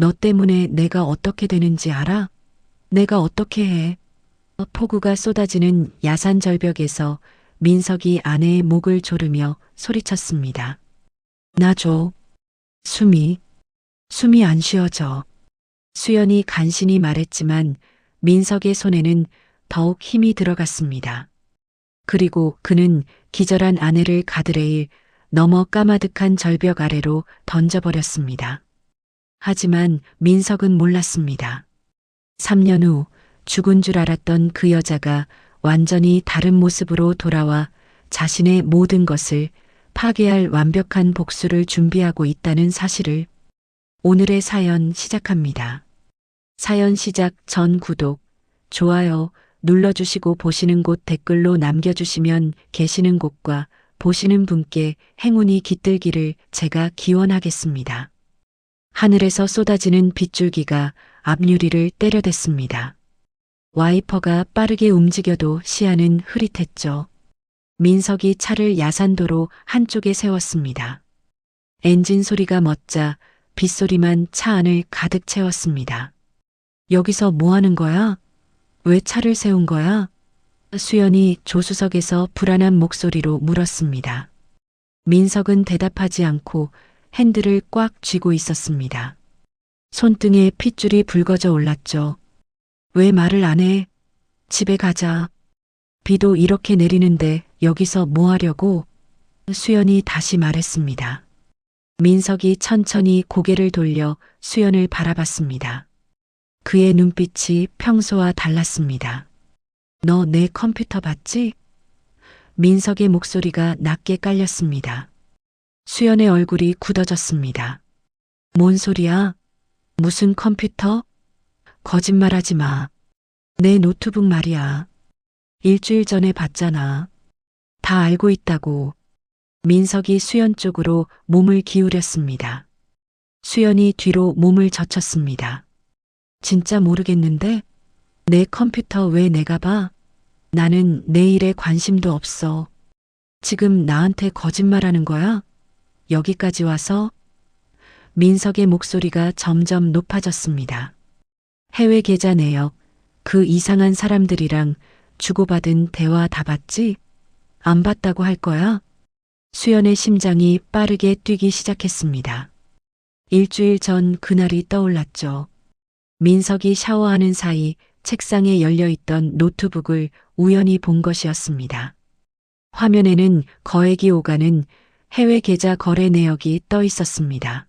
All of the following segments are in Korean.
너 때문에 내가 어떻게 되는지 알아? 내가 어떻게 해? 폭우가 쏟아지는 야산 절벽에서 민석이 아내의 목을 조르며 소리쳤습니다. 나 줘. 숨이 안 쉬어져. 수연이 간신히 말했지만 민석의 손에는 더욱 힘이 들어갔습니다. 그리고 그는 기절한 아내를 가드레일 너머 까마득한 절벽 아래로 던져버렸습니다. 하지만 민석은 몰랐습니다. 3년 후 죽은 줄 알았던 그 여자가 완전히 다른 모습으로 돌아와 자신의 모든 것을 파괴할 완벽한 복수를 준비하고 있다는 사실을. 오늘의 사연 시작합니다. 사연 시작 전 구독, 좋아요 눌러주시고 보시는 곳 댓글로 남겨주시면 계시는 곳과 보시는 분께 행운이 깃들기를 제가 기원하겠습니다. 하늘에서 쏟아지는 빗줄기가 앞유리를 때려댔습니다. 와이퍼가 빠르게 움직여도 시야는 흐릿했죠. 민석이 차를 야산도로 한쪽에 세웠습니다. 엔진 소리가 멎자 빗소리만 차 안을 가득 채웠습니다. 여기서 뭐 하는 거야? 왜 차를 세운 거야? 수연이 조수석에서 불안한 목소리로 물었습니다. 민석은 대답하지 않고 핸들을 꽉 쥐고 있었습니다. 손등에 핏줄이 붉어져 올랐죠. 왜 말을 안 해? 집에 가자. 비도 이렇게 내리는데 여기서 뭐 하려고? 수연이 다시 말했습니다. 민석이 천천히 고개를 돌려 수연을 바라봤습니다. 그의 눈빛이 평소와 달랐습니다. 너 내 컴퓨터 봤지? 민석의 목소리가 낮게 깔렸습니다. 수연의 얼굴이 굳어졌습니다. 뭔 소리야? 무슨 컴퓨터? 거짓말하지 마. 내 노트북 말이야. 일주일 전에 봤잖아. 다 알고 있다고. 민석이 수연 쪽으로 몸을 기울였습니다. 수연이 뒤로 몸을 젖혔습니다. 진짜 모르겠는데? 내 컴퓨터 왜 내가 봐? 나는 내 일에 관심도 없어. 지금 나한테 거짓말하는 거야? 여기까지 와서? 민석의 목소리가 점점 높아졌습니다. 해외 계좌 내역, 그 이상한 사람들이랑 주고받은 대화 다 봤지? 안 봤다고 할 거야? 수연의 심장이 빠르게 뛰기 시작했습니다. 일주일 전 그날이 떠올랐죠. 민석이 샤워하는 사이 책상에 열려있던 노트북을 우연히 본 것이었습니다. 화면에는 거액이 오가는 해외 계좌 거래 내역이 떠 있었습니다.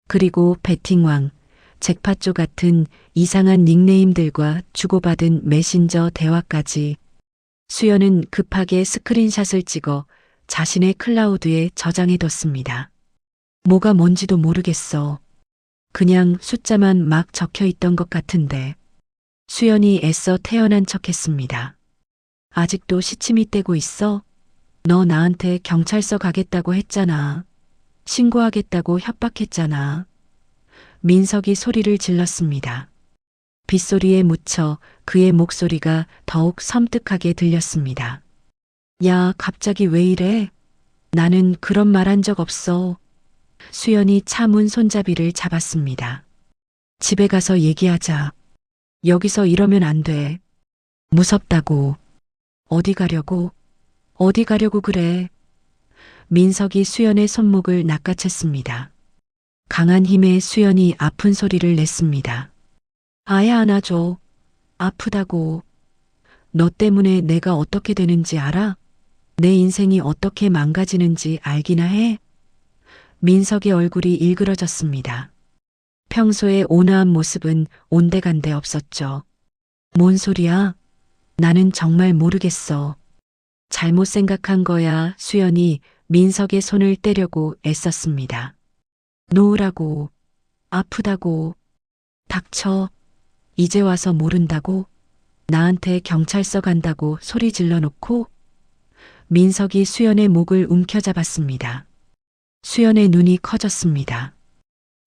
그리고 베팅왕, 잭팟조 같은 이상한 닉네임들과 주고받은 메신저 대화까지. 수연은 급하게 스크린샷을 찍어 자신의 클라우드에 저장해뒀습니다. 뭐가 뭔지도 모르겠어. 그냥 숫자만 막 적혀 있던 것 같은데. 수연이 애써 태연한 척했습니다. 아직도 시침이 떼고 있어? 너 나한테 경찰서 가겠다고 했잖아. 신고하겠다고 협박했잖아. 민석이 소리를 질렀습니다. 빗소리에 묻혀 그의 목소리가 더욱 섬뜩하게 들렸습니다. 야, 갑자기 왜 이래? 나는 그런 말 한 적 없어. 수연이 차 문 손잡이를 잡았습니다. 집에 가서 얘기하자. 여기서 이러면 안 돼. 무섭다고. 어디 가려고? 어디 가려고 그래? 민석이 수연의 손목을 낚아챘습니다. 강한 힘에 수연이 아픈 소리를 냈습니다. 아예 안아줘. 아프다고. 너 때문에 내가 어떻게 되는지 알아? 내 인생이 어떻게 망가지는지 알기나 해? 민석의 얼굴이 일그러졌습니다. 평소의 온화한 모습은 온데간데 없었죠. 뭔 소리야? 나는 정말 모르겠어. 잘못 생각한 거야. 수연이 민석의 손을 떼려고 애썼습니다. 놓으라고. 아프다고. 닥쳐. 이제 와서 모른다고? 나한테 경찰서 간다고 소리 질러놓고? 민석이 수연의 목을 움켜잡았습니다. 수연의 눈이 커졌습니다.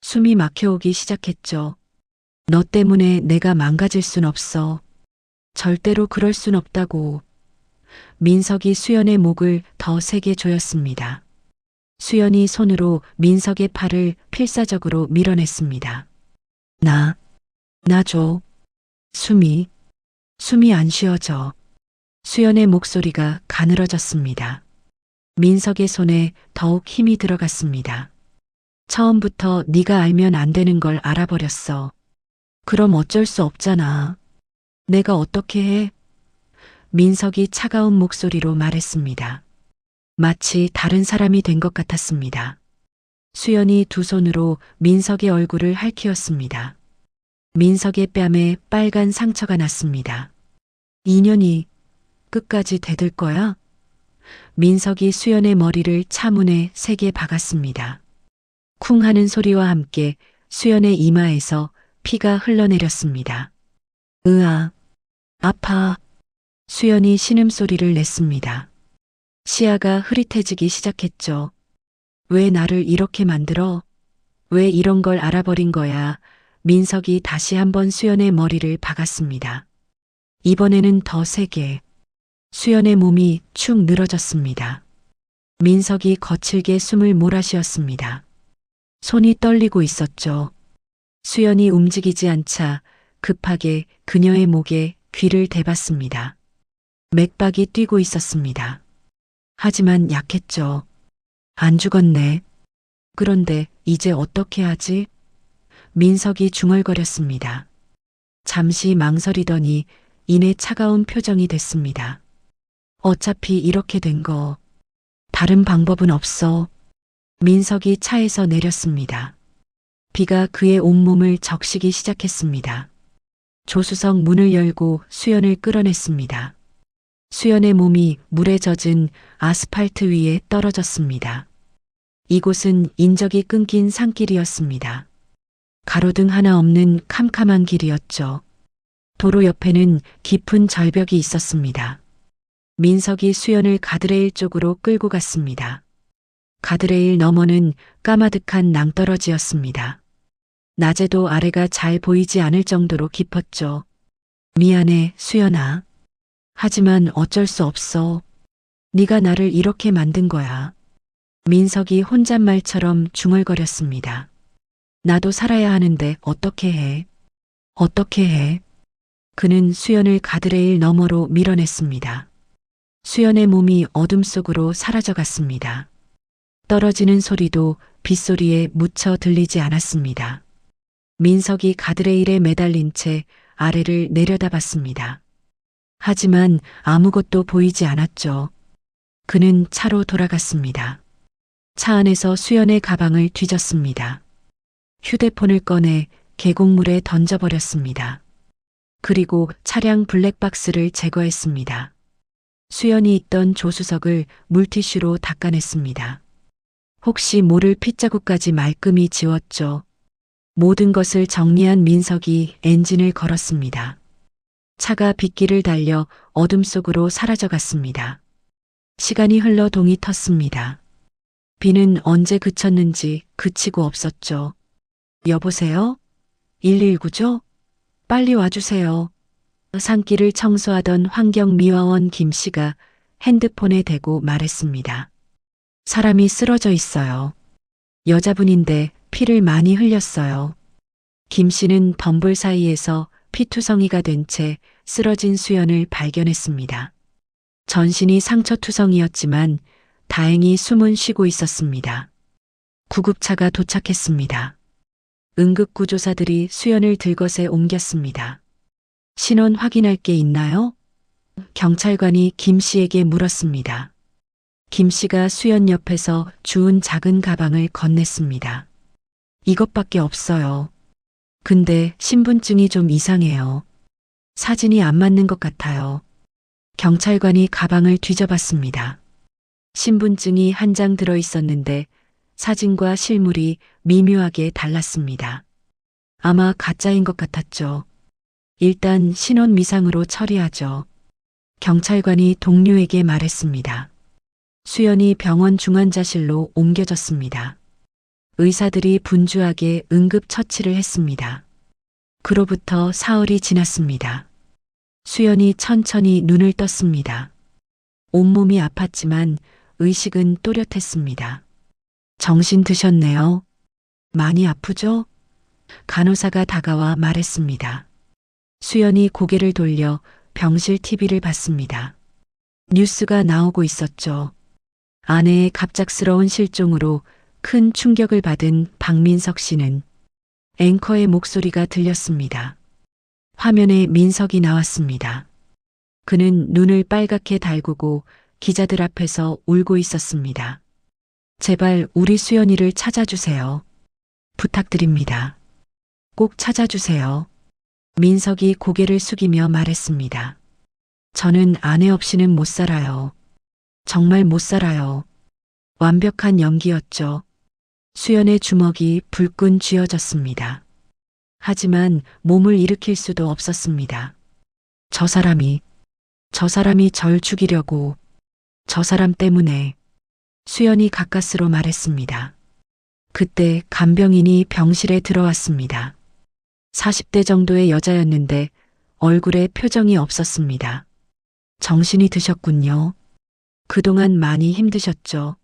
숨이 막혀오기 시작했죠. 너 때문에 내가 망가질 순 없어. 절대로 그럴 순 없다고. 민석이 수연의 목을 더 세게 조였습니다. 수연이 손으로 민석의 팔을 필사적으로 밀어냈습니다. 나 줘. 숨이 안 쉬어져. 수연의 목소리가 가늘어졌습니다. 민석의 손에 더욱 힘이 들어갔습니다. 처음부터 네가 알면 안 되는 걸 알아버렸어. 그럼 어쩔 수 없잖아. 내가 어떻게 해? 민석이 차가운 목소리로 말했습니다. 마치 다른 사람이 된 것 같았습니다. 수연이 두 손으로 민석의 얼굴을 핥히었습니다. 민석의 뺨에 빨간 상처가 났습니다. 인연이 끝까지 대들 거야? 민석이 수연의 머리를 차문에 세게 박았습니다. 쿵 하는 소리와 함께 수연의 이마에서 피가 흘러내렸습니다. 으아, 아파. 수연이 신음소리를 냈습니다. 시야가 흐릿해지기 시작했죠. 왜 나를 이렇게 만들어? 왜 이런 걸 알아버린 거야? 민석이 다시 한번 수연의 머리를 박았습니다. 이번에는 더 세게. 수연의 몸이 축 늘어졌습니다. 민석이 거칠게 숨을 몰아쉬었습니다. 손이 떨리고 있었죠. 수연이 움직이지 않자 급하게 그녀의 목에 귀를 대봤습니다. 맥박이 뛰고 있었습니다. 하지만 약했죠. 안 죽었네. 그런데 이제 어떻게 하지? 민석이 중얼거렸습니다. 잠시 망설이더니 이내 차가운 표정이 됐습니다. 어차피 이렇게 된 거 다른 방법은 없어. 민석이 차에서 내렸습니다. 비가 그의 온몸을 적시기 시작했습니다. 조수석 문을 열고 수연을 끌어냈습니다. 수연의 몸이 물에 젖은 아스팔트 위에 떨어졌습니다. 이곳은 인적이 끊긴 산길이었습니다. 가로등 하나 없는 캄캄한 길이었죠. 도로 옆에는 깊은 절벽이 있었습니다. 민석이 수연을 가드레일 쪽으로 끌고 갔습니다. 가드레일 너머는 까마득한 낭떠러지였습니다. 낮에도 아래가 잘 보이지 않을 정도로 깊었죠. 미안해, 수연아. 하지만 어쩔 수 없어. 네가 나를 이렇게 만든 거야. 민석이 혼잣말처럼 중얼거렸습니다. 나도 살아야 하는데 어떻게 해? 어떻게 해? 그는 수연을 가드레일 너머로 밀어냈습니다. 수연의 몸이 어둠 속으로 사라져갔습니다. 떨어지는 소리도 빗소리에 묻혀 들리지 않았습니다. 민석이 가드레일에 매달린 채 아래를 내려다봤습니다. 하지만 아무것도 보이지 않았죠. 그는 차로 돌아갔습니다. 차 안에서 수연의 가방을 뒤졌습니다. 휴대폰을 꺼내 계곡물에 던져버렸습니다. 그리고 차량 블랙박스를 제거했습니다. 수연이 있던 조수석을 물티슈로 닦아냈습니다. 혹시 모를 핏자국까지 말끔히 지웠죠. 모든 것을 정리한 민석이 엔진을 걸었습니다. 차가 빗길을 달려 어둠 속으로 사라져갔습니다. 시간이 흘러 동이 텄습니다. 비는 언제 그쳤는지 그치고 없었죠. 여보세요? 119죠? 빨리 와주세요. 산길을 청소하던 환경미화원 김 씨가 핸드폰에 대고 말했습니다. 사람이 쓰러져 있어요. 여자분인데 피를 많이 흘렸어요. 김 씨는 덤불 사이에서 피투성이가 된 채 쓰러진 수연을 발견했습니다. 전신이 상처투성이었지만 다행히 숨은 쉬고 있었습니다. 구급차가 도착했습니다. 응급구조사들이 수연을 들것에 옮겼습니다. 신원 확인할 게 있나요? 경찰관이 김 씨에게 물었습니다. 김 씨가 수연 옆에서 주운 작은 가방을 건넸습니다. 이것밖에 없어요. 근데 신분증이 좀 이상해요. 사진이 안 맞는 것 같아요. 경찰관이 가방을 뒤져봤습니다. 신분증이 한 장 들어 있었는데 사진과 실물이 미묘하게 달랐습니다. 아마 가짜인 것 같았죠. 일단 신원 미상으로 처리하죠. 경찰관이 동료에게 말했습니다. 수연이 병원 중환자실로 옮겨졌습니다. 의사들이 분주하게 응급처치를 했습니다. 그로부터 사흘이 지났습니다. 수연이 천천히 눈을 떴습니다. 온몸이 아팠지만 의식은 또렷했습니다. 정신 드셨네요. 많이 아프죠? 간호사가 다가와 말했습니다. 수연이 고개를 돌려 병실 TV를 봤습니다. 뉴스가 나오고 있었죠. 아내의 갑작스러운 실종으로 큰 충격을 받은 박민석 씨는 앵커의 목소리가 들렸습니다. 화면에 민석이 나왔습니다. 그는 눈을 빨갛게 달구고 기자들 앞에서 울고 있었습니다. 제발 우리 수연이를 찾아주세요. 부탁드립니다. 꼭 찾아주세요. 민석이 고개를 숙이며 말했습니다. 저는 아내 없이는 못 살아요. 정말 못 살아요. 완벽한 연기였죠. 수연의 주먹이 불끈 쥐어졌습니다. 하지만 몸을 일으킬 수도 없었습니다. 저 사람이 절 죽이려고, 저 사람 때문에. 수연이 가까스로 말했습니다. 그때 간병인이 병실에 들어왔습니다. 40대 정도의 여자였는데 얼굴에 표정이 없었습니다. 정신이 드셨군요. 그동안 많이 힘드셨죠.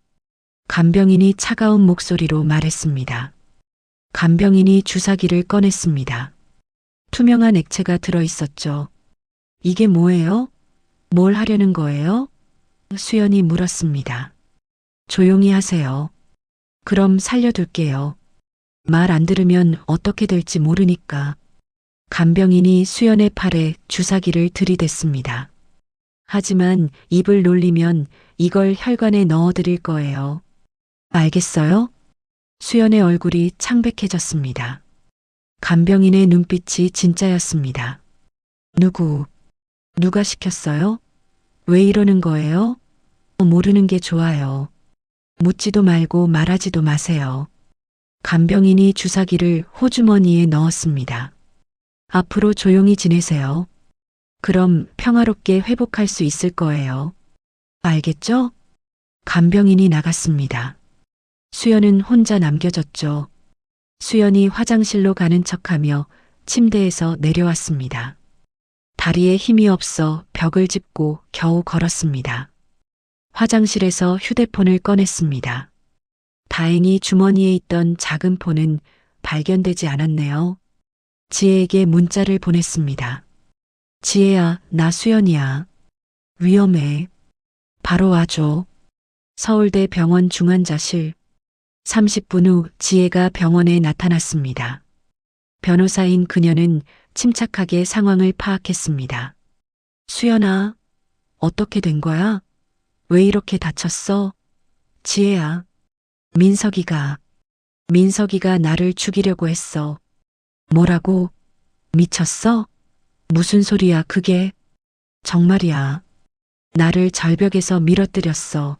간병인이 차가운 목소리로 말했습니다. 간병인이 주사기를 꺼냈습니다. 투명한 액체가 들어있었죠. 이게 뭐예요? 뭘 하려는 거예요? 수연이 물었습니다. 조용히 하세요. 그럼 살려둘게요. 말 안 들으면 어떻게 될지 모르니까. 간병인이 수연의 팔에 주사기를 들이댔습니다. 하지만 입을 놀리면 이걸 혈관에 넣어드릴 거예요. 알겠어요? 수연의 얼굴이 창백해졌습니다. 간병인의 눈빛이 진짜였습니다. 누가 시켰어요? 왜 이러는 거예요? 모르는 게 좋아요. 묻지도 말고 말하지도 마세요. 간병인이 주사기를 호주머니에 넣었습니다. 앞으로 조용히 지내세요. 그럼 평화롭게 회복할 수 있을 거예요. 알겠죠? 간병인이 나갔습니다. 수연은 혼자 남겨졌죠. 수연이 화장실로 가는 척하며 침대에서 내려왔습니다. 다리에 힘이 없어 벽을 짚고 겨우 걸었습니다. 화장실에서 휴대폰을 꺼냈습니다. 다행히 주머니에 있던 작은 폰은 발견되지 않았네요. 지혜에게 문자를 보냈습니다. 지혜야, 나 수연이야. 위험해. 바로 와줘. 서울대 병원 중환자실. 30분 후 지혜가 병원에 나타났습니다. 변호사인 그녀는 침착하게 상황을 파악했습니다. 수연아, 어떻게 된 거야? 왜 이렇게 다쳤어? 지혜야, 민석이가 나를 죽이려고 했어. 뭐라고? 미쳤어? 무슨 소리야 그게? 정말이야. 나를 절벽에서 밀어뜨렸어.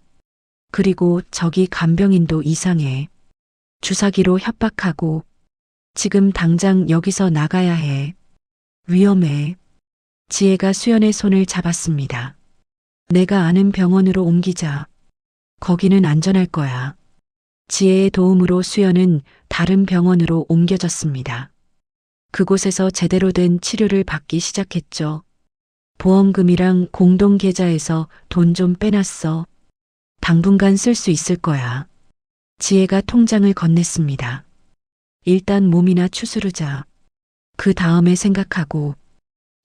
그리고 저기 간병인도 이상해. 주사기로 협박하고 지금 당장 여기서 나가야 해. 위험해. 지혜가 수연의 손을 잡았습니다. 내가 아는 병원으로 옮기자. 거기는 안전할 거야. 지혜의 도움으로 수연은 다른 병원으로 옮겨졌습니다. 그곳에서 제대로 된 치료를 받기 시작했죠. 보험금이랑 공동계좌에서 돈 좀 빼놨어. 당분간 쓸 수 있을 거야. 지혜가 통장을 건넸습니다. 일단 몸이나 추스르자. 그 다음에 생각하고.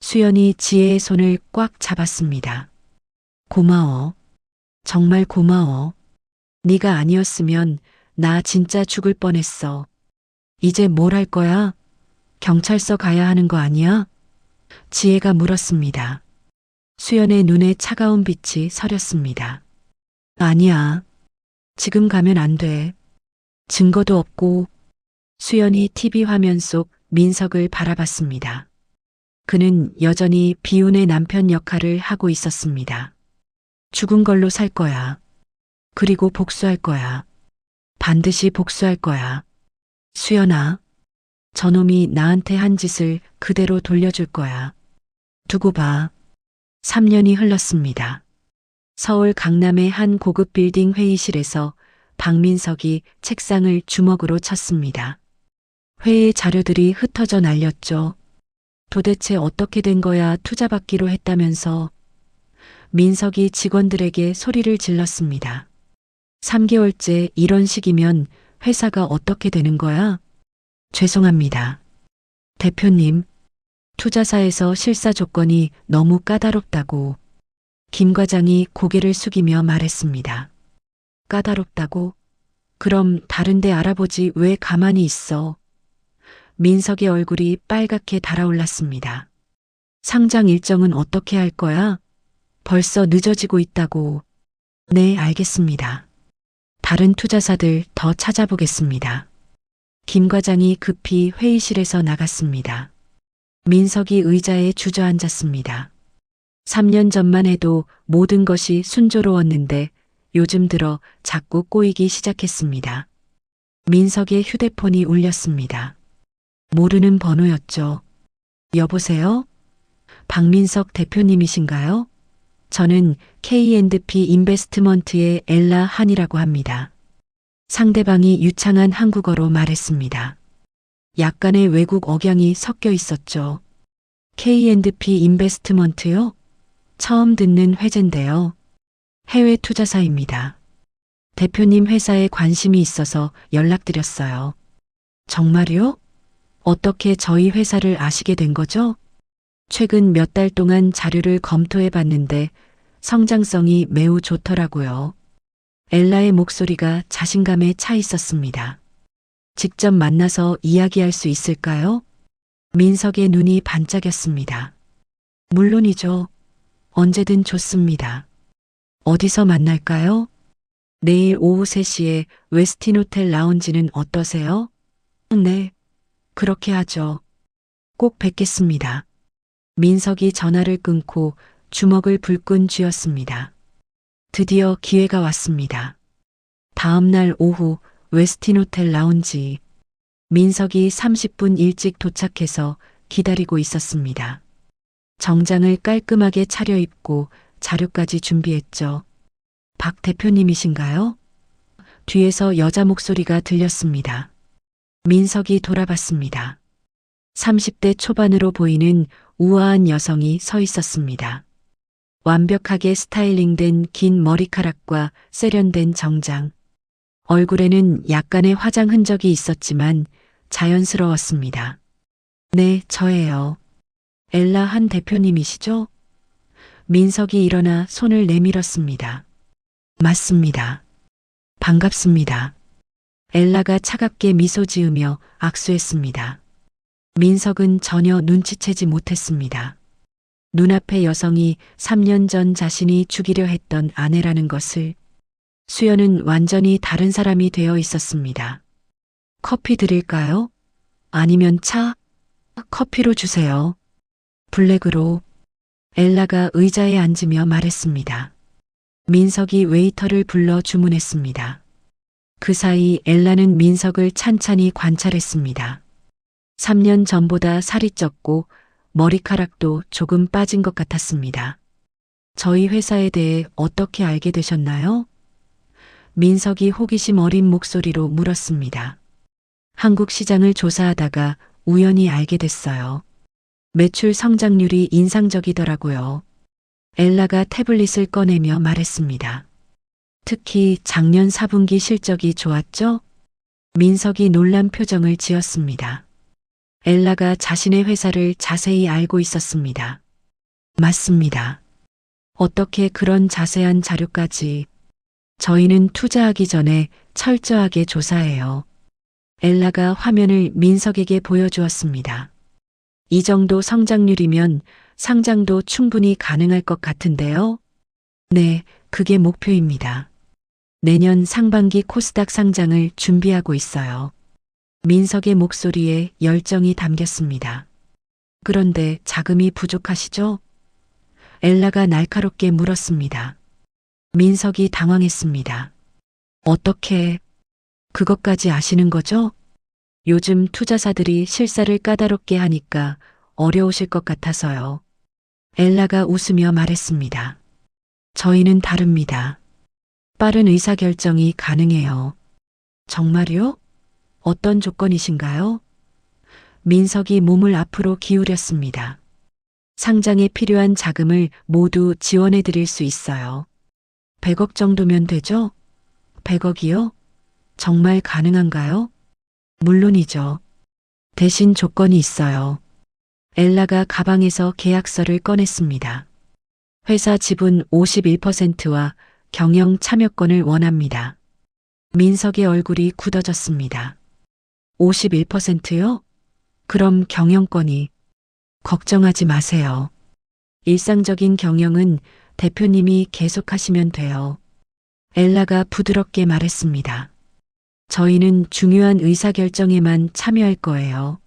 수연이 지혜의 손을 꽉 잡았습니다. 고마워. 정말 고마워. 네가 아니었으면 나 진짜 죽을 뻔했어. 이제 뭘 할 거야? 경찰서 가야 하는 거 아니야? 지혜가 물었습니다. 수연의 눈에 차가운 빛이 서렸습니다. 아니야. 지금 가면 안 돼. 증거도 없고. 수연이 TV 화면 속 민석을 바라봤습니다. 그는 여전히 비운의 남편 역할을 하고 있었습니다. 죽은 걸로 살 거야. 그리고 복수할 거야. 반드시 복수할 거야. 수연아, 저놈이 나한테 한 짓을 그대로 돌려줄 거야. 두고 봐. 3년이 흘렀습니다. 서울 강남의 한 고급 빌딩 회의실에서 박민석이 책상을 주먹으로 쳤습니다. 회의 자료들이 흩어져 날렸죠. 도대체 어떻게 된 거야? 투자받기로 했다면서. 민석이 직원들에게 소리를 질렀습니다. 3개월째 이런 식이면 회사가 어떻게 되는 거야? 죄송합니다. 대표님, 투자사에서 실사 조건이 너무 까다롭다고 김 과장이 고개를 숙이며 말했습니다. 까다롭다고? 그럼 다른 데 알아보지 왜 가만히 있어? 민석의 얼굴이 빨갛게 달아올랐습니다. 상장 일정은 어떻게 할 거야? 벌써 늦어지고 있다고. 네, 알겠습니다. 다른 투자사들 더 찾아보겠습니다. 김 과장이 급히 회의실에서 나갔습니다. 민석이 의자에 주저앉았습니다. 3년 전만 해도 모든 것이 순조로웠는데 요즘 들어 자꾸 꼬이기 시작했습니다. 민석의 휴대폰이 울렸습니다. 모르는 번호였죠. 여보세요? 박민석 대표님이신가요? 저는 K&P 인베스트먼트의 엘라 한이라고 합니다. 상대방이 유창한 한국어로 말했습니다. 약간의 외국 억양이 섞여 있었죠. K&P 인베스트먼트요? 처음 듣는 회사인데요. 해외 투자사입니다. 대표님 회사에 관심이 있어서 연락드렸어요. 정말요? 어떻게 저희 회사를 아시게 된 거죠? 최근 몇 달 동안 자료를 검토해 봤는데 성장성이 매우 좋더라고요. 엘라의 목소리가 자신감에 차 있었습니다. 직접 만나서 이야기할 수 있을까요? 민석의 눈이 반짝였습니다. 물론이죠. 언제든 좋습니다. 어디서 만날까요? 내일 오후 3시에 웨스틴 호텔 라운지는 어떠세요? 네, 그렇게 하죠. 꼭 뵙겠습니다. 민석이 전화를 끊고 주먹을 불끈 쥐었습니다. 드디어 기회가 왔습니다. 다음 날 오후 웨스틴 호텔 라운지. 민석이 30분 일찍 도착해서 기다리고 있었습니다. 정장을 깔끔하게 차려입고 자료까지 준비했죠. 박 대표님이신가요? 뒤에서 여자 목소리가 들렸습니다. 민석이 돌아봤습니다. 30대 초반으로 보이는 우아한 여성이 서 있었습니다. 완벽하게 스타일링된 긴 머리카락과 세련된 정장. 얼굴에는 약간의 화장 흔적이 있었지만 자연스러웠습니다. 네, 저예요. 엘라 한 대표님이시죠? 민석이 일어나 손을 내밀었습니다. 맞습니다. 반갑습니다. 엘라가 차갑게 미소 지으며 악수했습니다. 민석은 전혀 눈치채지 못했습니다. 눈앞의 여성이 3년 전 자신이 죽이려 했던 아내라는 것을. 수연은 완전히 다른 사람이 되어 있었습니다. 커피 드릴까요? 아니면 차? 커피로 주세요. 블랙으로. 엘라가 의자에 앉으며 말했습니다. 민석이 웨이터를 불러 주문했습니다. 그 사이 엘라는 민석을 찬찬히 관찰했습니다. 3년 전보다 살이 쪘고 머리카락도 조금 빠진 것 같았습니다. 저희 회사에 대해 어떻게 알게 되셨나요? 민석이 호기심 어린 목소리로 물었습니다. 한국 시장을 조사하다가 우연히 알게 됐어요. 매출 성장률이 인상적이더라고요. 엘라가 태블릿을 꺼내며 말했습니다. 특히 작년 4분기 실적이 좋았죠? 민석이 놀란 표정을 지었습니다. 엘라가 자신의 회사를 자세히 알고 있었습니다. 맞습니다. 어떻게 그런 자세한 자료까지. 저희는 투자하기 전에 철저하게 조사해요. 엘라가 화면을 민석에게 보여주었습니다. 이 정도 성장률이면 상장도 충분히 가능할 것 같은데요. 네, 그게 목표입니다. 내년 상반기 코스닥 상장을 준비하고 있어요. 민석의 목소리에 열정이 담겼습니다. 그런데 자금이 부족하시죠? 엘라가 날카롭게 물었습니다. 민석이 당황했습니다. 어떻게 그것까지 아시는 거죠? 요즘 투자사들이 실사를 까다롭게 하니까 어려우실 것 같아서요. 엘라가 웃으며 말했습니다. 저희는 다릅니다. 빠른 의사결정이 가능해요. 정말요? 어떤 조건이신가요? 민석이 몸을 앞으로 기울였습니다. 상장에 필요한 자금을 모두 지원해 드릴 수 있어요. 100억 정도면 되죠? 100억이요? 정말 가능한가요? 물론이죠. 대신 조건이 있어요. 엘라가 가방에서 계약서를 꺼냈습니다. 회사 지분 51%와 경영 참여권을 원합니다. 민석의 얼굴이 굳어졌습니다. 51%요? 그럼 경영권이. 걱정하지 마세요. 일상적인 경영은 대표님이 계속하시면 돼요. 엘라가 부드럽게 말했습니다. 저희는 중요한 의사결정에만 참여할 거예요.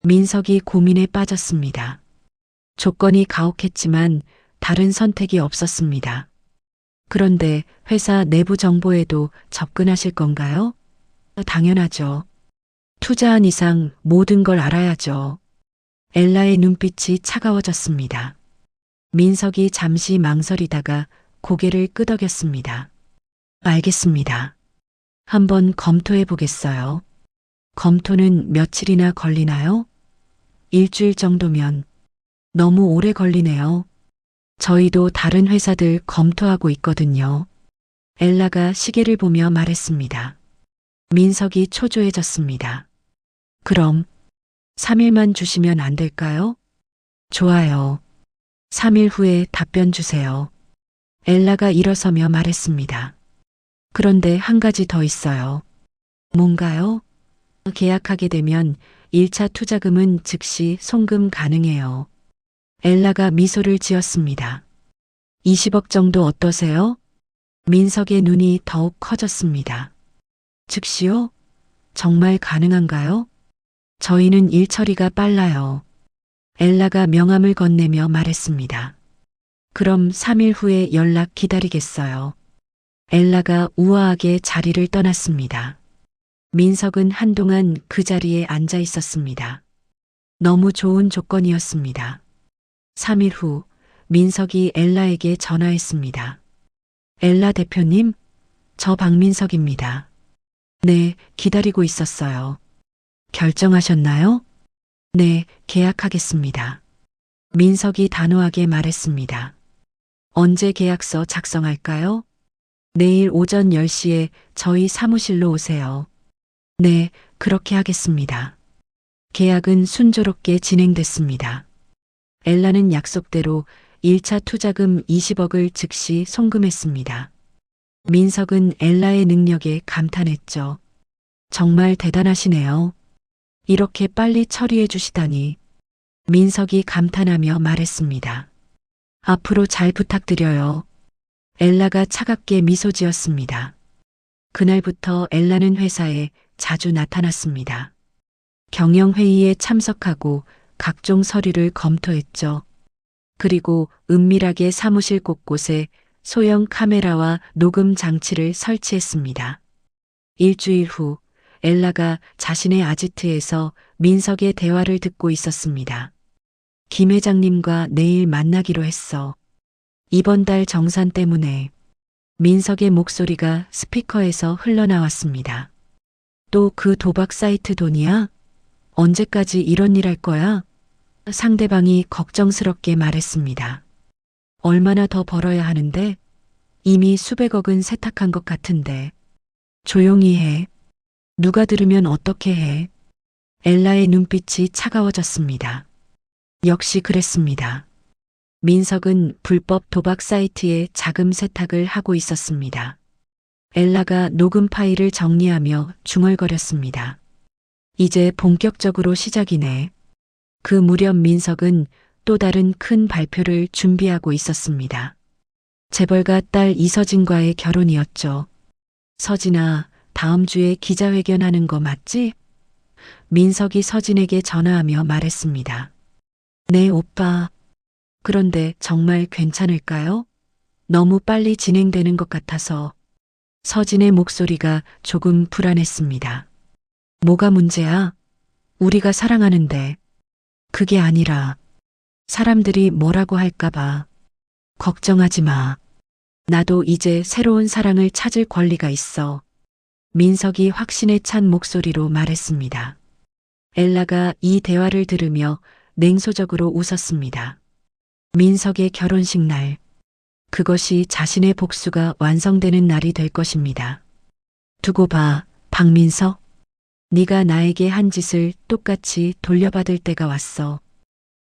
민석이 고민에 빠졌습니다. 조건이 가혹했지만 다른 선택이 없었습니다. 그런데 회사 내부 정보에도 접근하실 건가요? 당연하죠. 투자한 이상 모든 걸 알아야죠. 엘라의 눈빛이 차가워졌습니다. 민석이 잠시 망설이다가 고개를 끄덕였습니다. 알겠습니다. 한번 검토해 보겠어요. 검토는 며칠이나 걸리나요? 일주일 정도면. 너무 오래 걸리네요. 저희도 다른 회사들 검토하고 있거든요. 엘라가 시계를 보며 말했습니다. 민석이 초조해졌습니다. 그럼 3일만 주시면 안 될까요? 좋아요. 3일 후에 답변 주세요. 엘라가 일어서며 말했습니다. 그런데 한 가지 더 있어요. 뭔가요? 계약하게 되면 1차 투자금은 즉시 송금 가능해요. 엘라가 미소를 지었습니다. 20억 정도 어떠세요? 민석의 눈이 더욱 커졌습니다. 즉시요? 정말 가능한가요? 저희는 일 처리가 빨라요. 엘라가 명함을 건네며 말했습니다. 그럼 3일 후에 연락 기다리겠어요. 엘라가 우아하게 자리를 떠났습니다. 민석은 한동안 그 자리에 앉아 있었습니다. 너무 좋은 조건이었습니다. 3일 후 민석이 엘라에게 전화했습니다. 엘라 대표님, 저 박민석입니다. 네, 기다리고 있었어요. 결정하셨나요? 네, 계약하겠습니다. 민석이 단호하게 말했습니다. 언제 계약서 작성할까요? 내일 오전 10시에 저희 사무실로 오세요. 네, 그렇게 하겠습니다. 계약은 순조롭게 진행됐습니다. 엘라는 약속대로 1차 투자금 20억을 즉시 송금했습니다. 민석은 엘라의 능력에 감탄했죠. 정말 대단하시네요. 이렇게 빨리 처리해 주시다니. 민석이 감탄하며 말했습니다. 앞으로 잘 부탁드려요. 엘라가 차갑게 미소 지었습니다. 그날부터 엘라는 회사에 자주 나타났습니다. 경영회의에 참석하고 각종 서류를 검토했죠. 그리고 은밀하게 사무실 곳곳에 소형 카메라와 녹음 장치를 설치했습니다. 일주일 후 엘라가 자신의 아지트에서 민석의 대화를 듣고 있었습니다. 김 회장님과 내일 만나기로 했어. 이번 달 정산 때문에. 민석의 목소리가 스피커에서 흘러나왔습니다. 또 그 도박 사이트 돈이야? 언제까지 이런 일 할 거야? 상대방이 걱정스럽게 말했습니다. 얼마나 더 벌어야 하는데? 이미 수백억은 세탁한 것 같은데. 조용히 해. 누가 들으면 어떻게 해? 엘라의 눈빛이 차가워졌습니다. 역시 그랬습니다. 민석은 불법 도박 사이트에 자금 세탁을 하고 있었습니다. 엘라가 녹음 파일을 정리하며 중얼거렸습니다. 이제 본격적으로 시작이네. 그 무렵 민석은 또 다른 큰 발표를 준비하고 있었습니다. 재벌가 딸 이서진과의 결혼이었죠. 서진아, 다음 주에 기자회견하는 거 맞지? 민석이 서진에게 전화하며 말했습니다. 네, 오빠. 그런데 정말 괜찮을까요? 너무 빨리 진행되는 것 같아서. 서진의 목소리가 조금 불안했습니다. 뭐가 문제야? 우리가 사랑하는데. 그게 아니라 사람들이 뭐라고 할까봐. 걱정하지 마. 나도 이제 새로운 사랑을 찾을 권리가 있어. 민석이 확신에 찬 목소리로 말했습니다. 엘라가 이 대화를 들으며 냉소적으로 웃었습니다. 민석의 결혼식 날. 그것이 자신의 복수가 완성되는 날이 될 것입니다. 두고 봐, 박민석. 네가 나에게 한 짓을 똑같이 돌려받을 때가 왔어.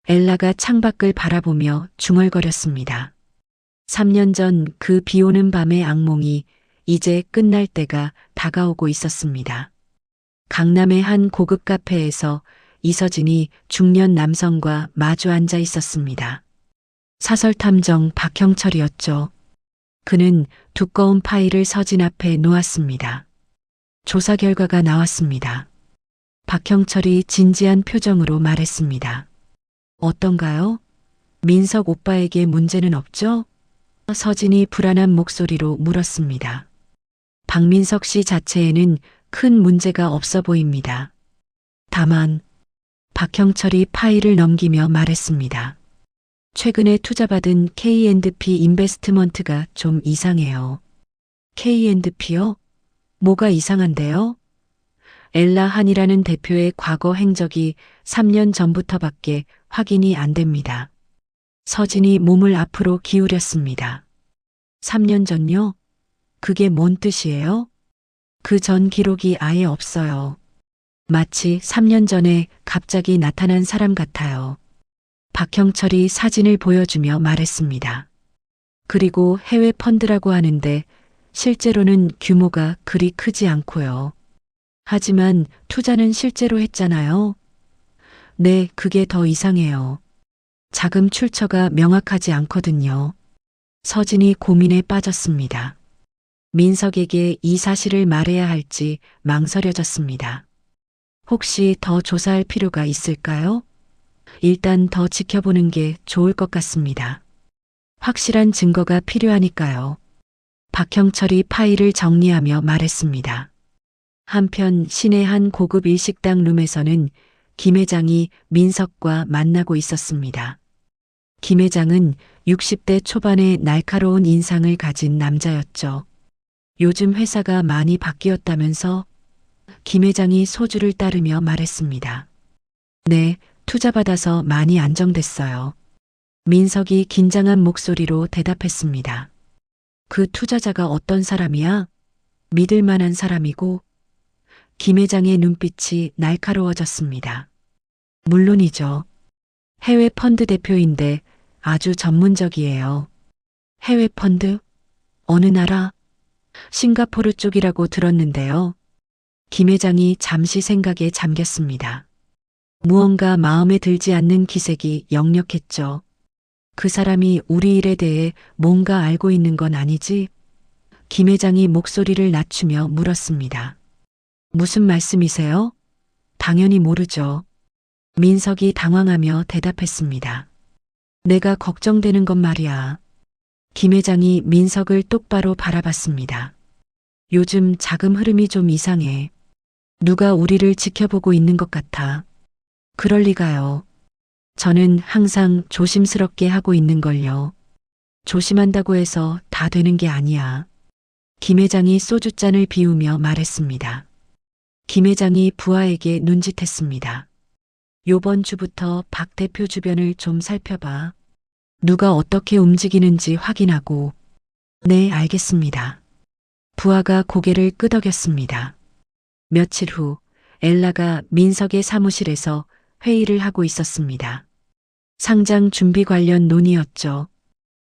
엘라가 창밖을 바라보며 중얼거렸습니다. 3년 전 그 비오는 밤의 악몽이 이제 끝날 때가 다가오고 있었습니다. 강남의 한 고급 카페에서 이서진이 중년 남성과 마주 앉아 있었습니다. 사설탐정 박형철이었죠. 그는 두꺼운 파일을 서진 앞에 놓았습니다. 조사 결과가 나왔습니다. 박형철이 진지한 표정으로 말했습니다. 어떤가요? 민석 오빠에게 문제는 없죠? 서진이 불안한 목소리로 물었습니다. 박민석 씨 자체에는 큰 문제가 없어 보입니다. 다만 박형철이 파일을 넘기며 말했습니다. 최근에 투자받은 K&P 인베스트먼트가 좀 이상해요. K&P요? 뭐가 이상한데요? 엘라 한이라는 대표의 과거 행적이 3년 전부터밖에 확인이 안 됩니다. 서진이 몸을 앞으로 기울였습니다. 3년 전요? 그게 뭔 뜻이에요? 그 전 기록이 아예 없어요. 마치 3년 전에 갑자기 나타난 사람 같아요. 박형철이 사진을 보여주며 말했습니다. 그리고 해외 펀드라고 하는데 실제로는 규모가 그리 크지 않고요. 하지만 투자는 실제로 했잖아요. 네, 그게 더 이상해요. 자금 출처가 명확하지 않거든요. 서진이 고민에 빠졌습니다. 민석에게 이 사실을 말해야 할지 망설여졌습니다. 혹시 더 조사할 필요가 있을까요? 일단 더 지켜보는 게 좋을 것 같습니다. 확실한 증거가 필요하니까요. 박형철이 파일을 정리하며 말했습니다. 한편 시내 한 고급 일식당 룸에서는 김 회장이 민석과 만나고 있었습니다. 김 회장은 60대 초반의 날카로운 인상을 가진 남자였죠. 요즘 회사가 많이 바뀌었다면서? 김 회장이 소주를 따르며 말했습니다. 네, 투자받아서 많이 안정됐어요. 민석이 긴장한 목소리로 대답했습니다. 그 투자자가 어떤 사람이야? 믿을 만한 사람이고? 김 회장의 눈빛이 날카로워졌습니다. 물론이죠. 해외 펀드 대표인데 아주 전문적이에요. 해외 펀드? 어느 나라? 싱가포르 쪽이라고 들었는데요. 김 회장이 잠시 생각에 잠겼습니다. 무언가 마음에 들지 않는 기색이 역력했죠. 그 사람이 우리 일에 대해 뭔가 알고 있는 건 아니지? 김 회장이 목소리를 낮추며 물었습니다. 무슨 말씀이세요? 당연히 모르죠. 민석이 당황하며 대답했습니다. 내가 걱정되는 건 말이야. 김 회장이 민석을 똑바로 바라봤습니다. 요즘 자금 흐름이 좀 이상해. 누가 우리를 지켜보고 있는 것 같아. 그럴 리가요. 저는 항상 조심스럽게 하고 있는 걸요. 조심한다고 해서 다 되는 게 아니야. 김 회장이 소주잔을 비우며 말했습니다. 김 회장이 부하에게 눈짓했습니다. 요번 주부터 박 대표 주변을 좀 살펴봐. 누가 어떻게 움직이는지 확인하고. 네, 알겠습니다. 부하가 고개를 끄덕였습니다. 며칠 후 엘라가 민석의 사무실에서 회의를 하고 있었습니다. 상장 준비 관련 논의였죠.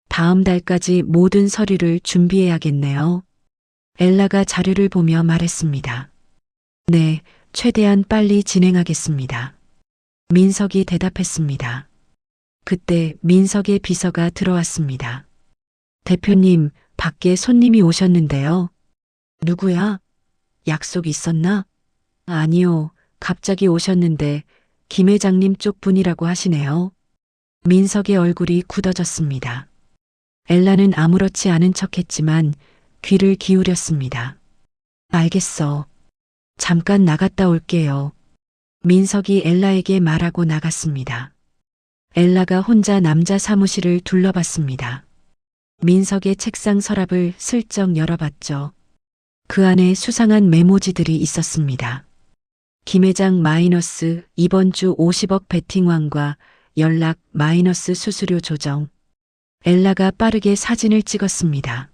다음 달까지 모든 서류를 준비해야겠네요. 엘라가 자료를 보며 말했습니다. 네, 최대한 빨리 진행하겠습니다. 민석이 대답했습니다. 그때 민석의 비서가 들어왔습니다. 대표님, 밖에 손님이 오셨는데요. 누구야? 약속 있었나? 아니요, 갑자기 오셨는데 김 회장님 쪽 분이라고 하시네요. 민석의 얼굴이 굳어졌습니다. 엘라는 아무렇지 않은 척했지만 귀를 기울였습니다. 알겠어. 잠깐 나갔다 올게요. 민석이 엘라에게 말하고 나갔습니다. 엘라가 혼자 남자 사무실을 둘러봤습니다. 민석의 책상 서랍을 슬쩍 열어봤죠. 그 안에 수상한 메모지들이 있었습니다. 김 회장 마이너스 이번 주 50억 베팅왕과 연락 마이너스 수수료 조정. 엘라가 빠르게 사진을 찍었습니다.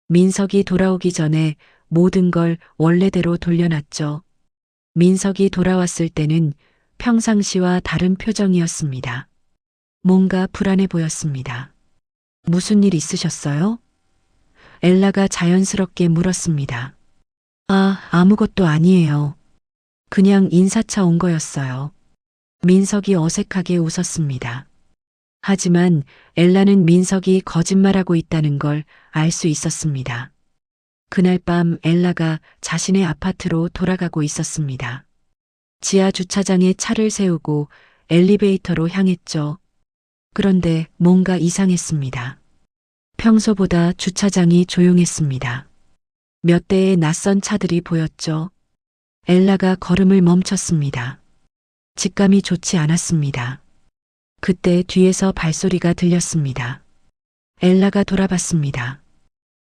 민석이 돌아오기 전에 모든 걸 원래대로 돌려놨죠. 민석이 돌아왔을 때는 평상시와 다른 표정이었습니다. 뭔가 불안해 보였습니다. 무슨 일 있으셨어요? 엘라가 자연스럽게 물었습니다. 아무것도 아니에요. 그냥 인사차 온 거였어요. 민석이 어색하게 웃었습니다. 하지만 엘라는 민석이 거짓말하고 있다는 걸 알 수 있었습니다. 그날 밤 엘라가 자신의 아파트로 돌아가고 있었습니다. 지하 주차장에 차를 세우고 엘리베이터로 향했죠. 그런데 뭔가 이상했습니다. 평소보다 주차장이 조용했습니다. 몇 대의 낯선 차들이 보였죠. 엘라가 걸음을 멈췄습니다. 직감이 좋지 않았습니다. 그때 뒤에서 발소리가 들렸습니다. 엘라가 돌아봤습니다.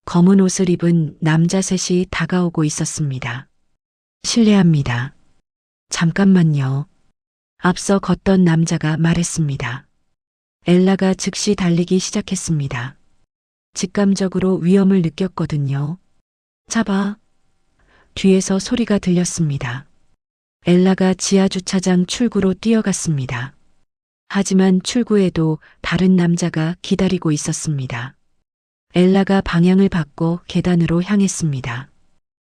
검은 옷을 입은 남자 셋이 다가오고 있었습니다. 실례합니다. 잠깐만요. 앞서 걷던 남자가 말했습니다. 엘라가 즉시 달리기 시작했습니다. 직감적으로 위험을 느꼈거든요. 잡아. 뒤에서 소리가 들렸습니다. 엘라가 지하 주차장 출구로 뛰어갔습니다. 하지만 출구에도 다른 남자가 기다리고 있었습니다. 엘라가 방향을 바꿔 계단으로 향했습니다.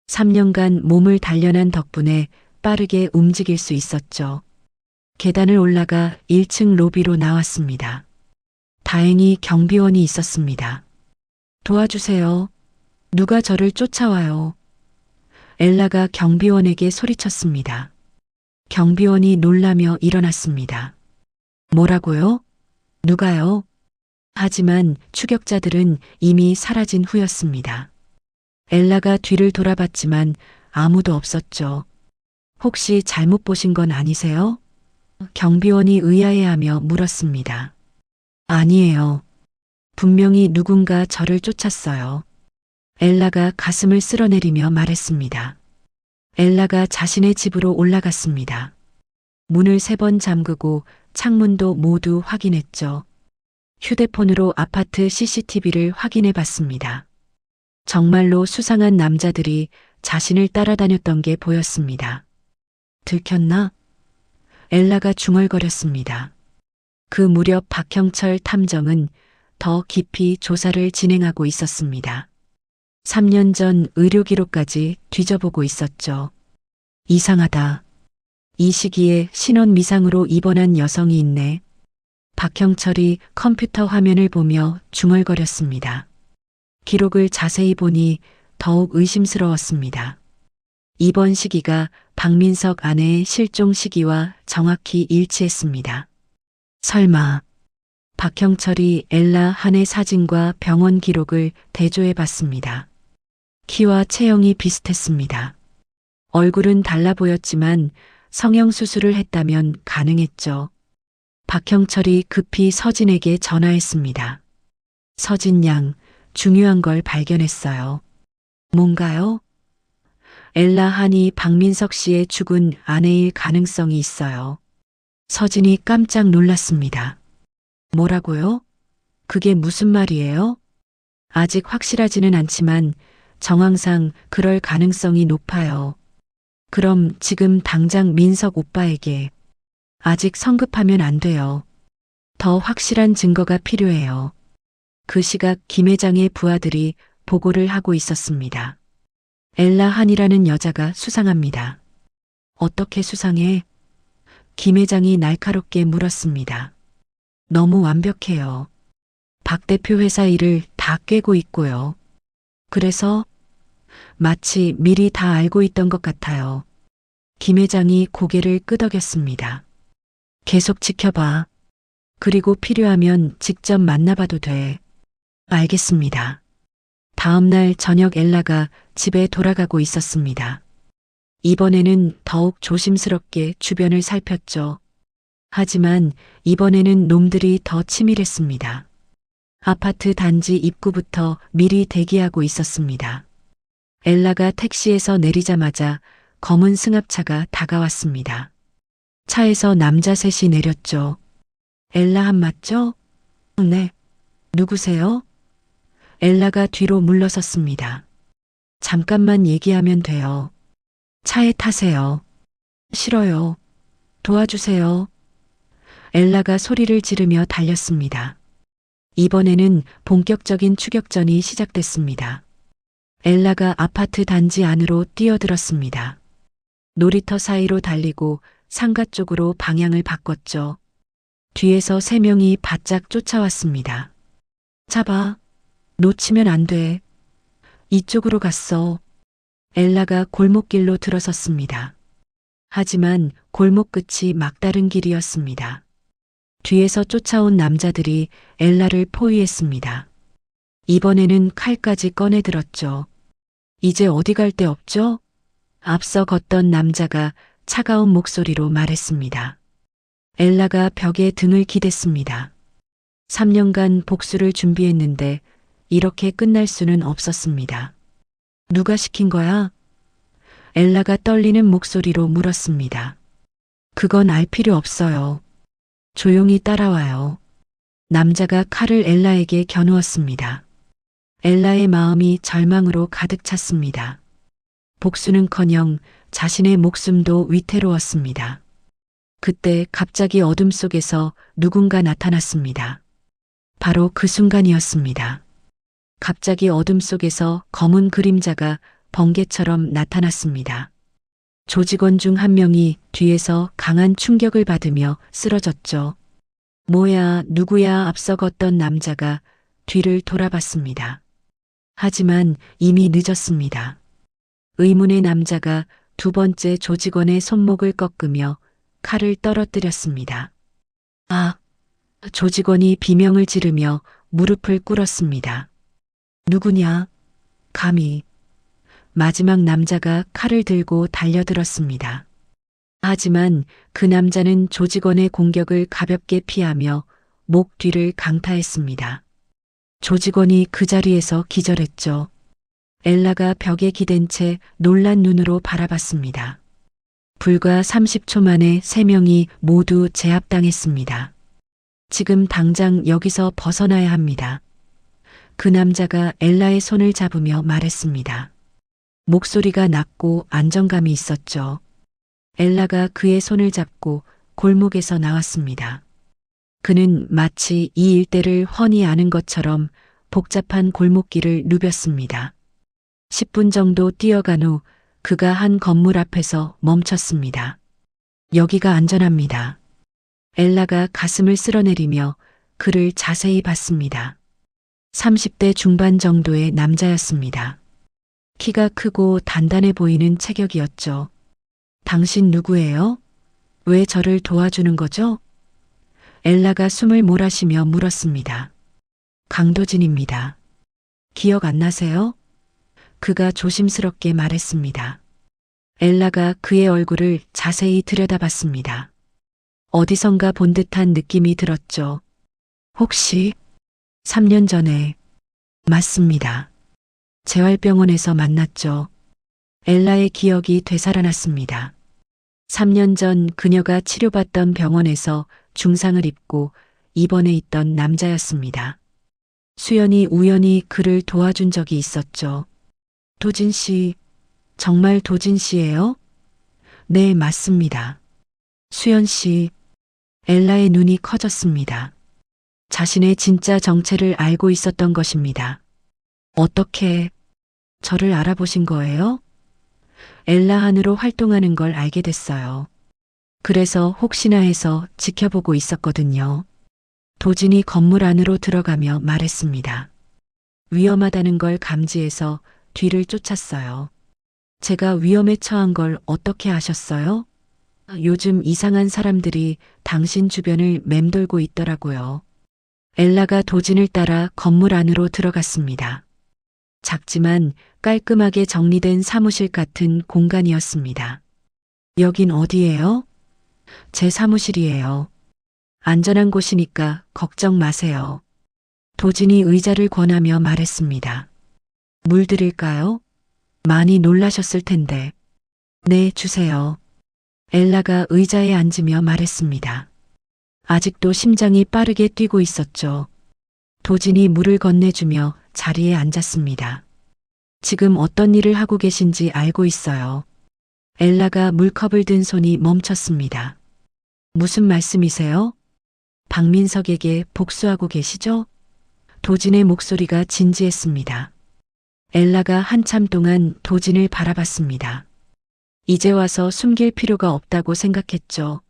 3년간 몸을 단련한 덕분에 빠르게 움직일 수 있었죠. 계단을 올라가 1층 로비로 나왔습니다. 다행히 경비원이 있었습니다. 도와주세요. 누가 저를 쫓아와요. 엘라가 경비원에게 소리쳤습니다. 경비원이 놀라며 일어났습니다. 뭐라고요? 누가요? 하지만 추격자들은 이미 사라진 후였습니다. 엘라가 뒤를 돌아봤지만 아무도 없었죠. 혹시 잘못 보신 건 아니세요? 경비원이 의아해하며 물었습니다. 아니에요. 분명히 누군가 저를 쫓았어요. 엘라가 가슴을 쓸어내리며 말했습니다. 엘라가 자신의 집으로 올라갔습니다. 문을 3번 잠그고 창문도 모두 확인했죠. 휴대폰으로 아파트 CCTV를 확인해 봤습니다. 정말로 수상한 남자들이 자신을 따라다녔던 게 보였습니다. 들켰나? 엘라가 중얼거렸습니다. 그 무렵 박형철 탐정은 더 깊이 조사를 진행하고 있었습니다. 3년 전 의료 기록까지 뒤져보고 있었죠. 이상하다. 이 시기에 신원 미상으로 입원한 여성이 있네. 박형철이 컴퓨터 화면을 보며 중얼거렸습니다. 기록을 자세히 보니 더욱 의심스러웠습니다. 입원 시기가 박민석 아내의 실종 시기와 정확히 일치했습니다. 설마 박형철이 엘라 한의 사진과 병원 기록을 대조해 봤습니다. 키와 체형이 비슷했습니다. 얼굴은 달라 보였지만 성형수술을 했다면 가능했죠. 박형철이 급히 서진에게 전화했습니다. 서진 양, 중요한 걸 발견했어요. 뭔가요? 엘라 한이 박민석 씨의 죽은 아내일 가능성이 있어요. 서진이 깜짝 놀랐습니다. 뭐라고요? 그게 무슨 말이에요? 아직 확실하지는 않지만 정황상 그럴 가능성이 높아요. 그럼 지금 당장 민석 오빠에게. 아직 성급하면 안 돼요. 더 확실한 증거가 필요해요. 그 시각 김 회장의 부하들이 보고를 하고 있었습니다. 엘라 한이라는 여자가 수상합니다. 어떻게 수상해? 김 회장이 날카롭게 물었습니다. 너무 완벽해요. 박 대표 회사 일을 다 꿰고 있고요. 그래서 마치 미리 다 알고 있던 것 같아요. 김 회장이 고개를 끄덕였습니다. 계속 지켜봐. 그리고 필요하면 직접 만나봐도 돼. 알겠습니다. 다음 날 저녁 엘라가 집에 돌아가고 있었습니다. 이번에는 더욱 조심스럽게 주변을 살폈죠. 하지만 이번에는 놈들이 더 치밀했습니다. 아파트 단지 입구부터 미리 대기하고 있었습니다. 엘라가 택시에서 내리자마자 검은 승합차가 다가왔습니다. 차에서 남자 셋이 내렸죠. 엘라 한 맞죠? 네. 누구세요? 엘라가 뒤로 물러섰습니다. 잠깐만 얘기하면 돼요. 차에 타세요. 싫어요. 도와주세요. 엘라가 소리를 지르며 달렸습니다. 이번에는 본격적인 추격전이 시작됐습니다. 엘라가 아파트 단지 안으로 뛰어들었습니다. 놀이터 사이로 달리고 상가 쪽으로 방향을 바꿨죠. 뒤에서 3명이 바짝 쫓아왔습니다. 잡아. 놓치면 안 돼. 이쪽으로 갔어. 엘라가 골목길로 들어섰습니다. 하지만 골목 끝이 막다른 길이었습니다. 뒤에서 쫓아온 남자들이 엘라를 포위했습니다. 이번에는 칼까지 꺼내 들었죠. 이제 어디 갈 데 없죠? 앞서 걷던 남자가 차가운 목소리로 말했습니다. 엘라가 벽에 등을 기댔습니다. 3년간 복수를 준비했는데 이렇게 끝날 수는 없었습니다. 누가 시킨 거야? 엘라가 떨리는 목소리로 물었습니다. 그건 알 필요 없어요. 조용히 따라와요. 남자가 칼을 엘라에게 겨누었습니다. 엘라의 마음이 절망으로 가득 찼습니다. 복수는커녕 자신의 목숨도 위태로웠습니다. 그때 갑자기 어둠 속에서 누군가 나타났습니다. 바로 그 순간이었습니다. 갑자기 어둠 속에서 검은 그림자가 번개처럼 나타났습니다. 조직원 중 한 명이 뒤에서 강한 충격을 받으며 쓰러졌죠. 뭐야, 누구야? 앞서 걷던 남자가 뒤를 돌아봤습니다. 하지만 이미 늦었습니다. 의문의 남자가 2번째 조직원의 손목을 꺾으며 칼을 떨어뜨렸습니다. 아! 조직원이 비명을 지르며 무릎을 꿇었습니다. 누구냐? 감히. 마지막 남자가 칼을 들고 달려들었습니다. 하지만 그 남자는 조직원의 공격을 가볍게 피하며 목 뒤를 강타했습니다. 조직원이 그 자리에서 기절했죠. 엘라가 벽에 기댄 채 놀란 눈으로 바라봤습니다. 불과 30초 만에 3명이 모두 제압당했습니다. 지금 당장 여기서 벗어나야 합니다. 그 남자가 엘라의 손을 잡으며 말했습니다. 목소리가 낮고 안정감이 있었죠. 엘라가 그의 손을 잡고 골목에서 나왔습니다. 그는 마치 이 일대를 훤히 아는 것처럼 복잡한 골목길을 누볐습니다. 10분 정도 뛰어간 후 그가 한 건물 앞에서 멈췄습니다. 여기가 안전합니다. 엘라가 가슴을 쓸어내리며 그를 자세히 봤습니다. 30대 중반 정도의 남자였습니다. 키가 크고 단단해 보이는 체격이었죠. 당신 누구예요? 왜 저를 도와주는 거죠? 엘라가 숨을 몰아쉬며 물었습니다. 강도진입니다. 기억 안 나세요? 그가 조심스럽게 말했습니다. 엘라가 그의 얼굴을 자세히 들여다봤습니다. 어디선가 본 듯한 느낌이 들었죠. 혹시 3년 전에 맞습니다. 재활병원에서 만났죠. 엘라의 기억이 되살아났습니다. 3년 전 그녀가 치료받던 병원에서 중상을 입고 입원해 있던 남자였습니다. 수연이 우연히 그를 도와준 적이 있었죠. 도진 씨, 정말 도진 씨예요? 네, 맞습니다. 수연 씨, 엘라의 눈이 커졌습니다. 자신의 진짜 정체를 알고 있었던 것입니다. 어떻게 저를 알아보신 거예요? 엘라 안으로 활동하는 걸 알게 됐어요. 그래서 혹시나 해서 지켜보고 있었거든요. 도진이 건물 안으로 들어가며 말했습니다. 위험하다는 걸 감지해서 뒤를 쫓았어요. 제가 위험에 처한 걸 어떻게 아셨어요? 요즘 이상한 사람들이 당신 주변을 맴돌고 있더라고요. 엘라가 도진을 따라 건물 안으로 들어갔습니다. 작지만 깔끔하게 정리된 사무실 같은 공간이었습니다. 여긴 어디예요? 제 사무실이에요. 안전한 곳이니까 걱정 마세요. 도진이 의자를 권하며 말했습니다. 물 드릴까요? 많이 놀라셨을 텐데. 네, 주세요. 엘라가 의자에 앉으며 말했습니다. 아직도 심장이 빠르게 뛰고 있었죠. 도진이 물을 건네주며 자리에 앉았습니다. 지금 어떤 일을 하고 계신지 알고 있어요. 엘라가 물컵을 든 손이 멈췄습니다. 무슨 말씀이세요? 박민석에게 복수하고 계시죠? 도진의 목소리가 진지했습니다. 엘라가 한참 동안 도진을 바라봤습니다. 이제 와서 숨길 필요가 없다고 생각했죠.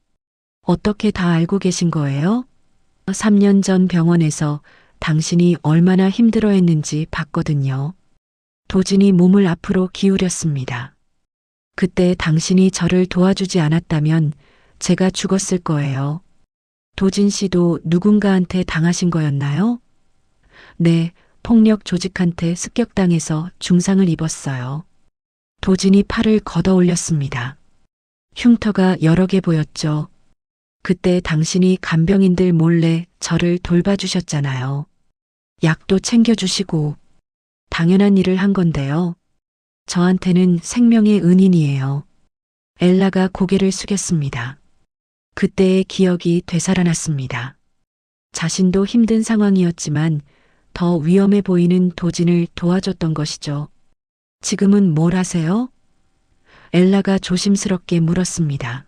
어떻게 다 알고 계신 거예요? 3년 전 병원에서 당신이 얼마나 힘들어했는지 봤거든요. 도진이 몸을 앞으로 기울였습니다. 그때 당신이 저를 도와주지 않았다면 제가 죽었을 거예요. 도진 씨도 누군가한테 당하신 거였나요? 네, 폭력 조직한테 습격당해서 중상을 입었어요. 도진이 팔을 걷어 올렸습니다. 흉터가 여러 개 보였죠. 그때 당신이 간병인들 몰래 저를 돌봐주셨잖아요. 약도 챙겨주시고 당연한 일을 한 건데요. 저한테는 생명의 은인이에요. 엘라가 고개를 숙였습니다. 그때의 기억이 되살아났습니다. 자신도 힘든 상황이었지만 더 위험해 보이는 도진을 도와줬던 것이죠. 지금은 뭘 하세요? 엘라가 조심스럽게 물었습니다.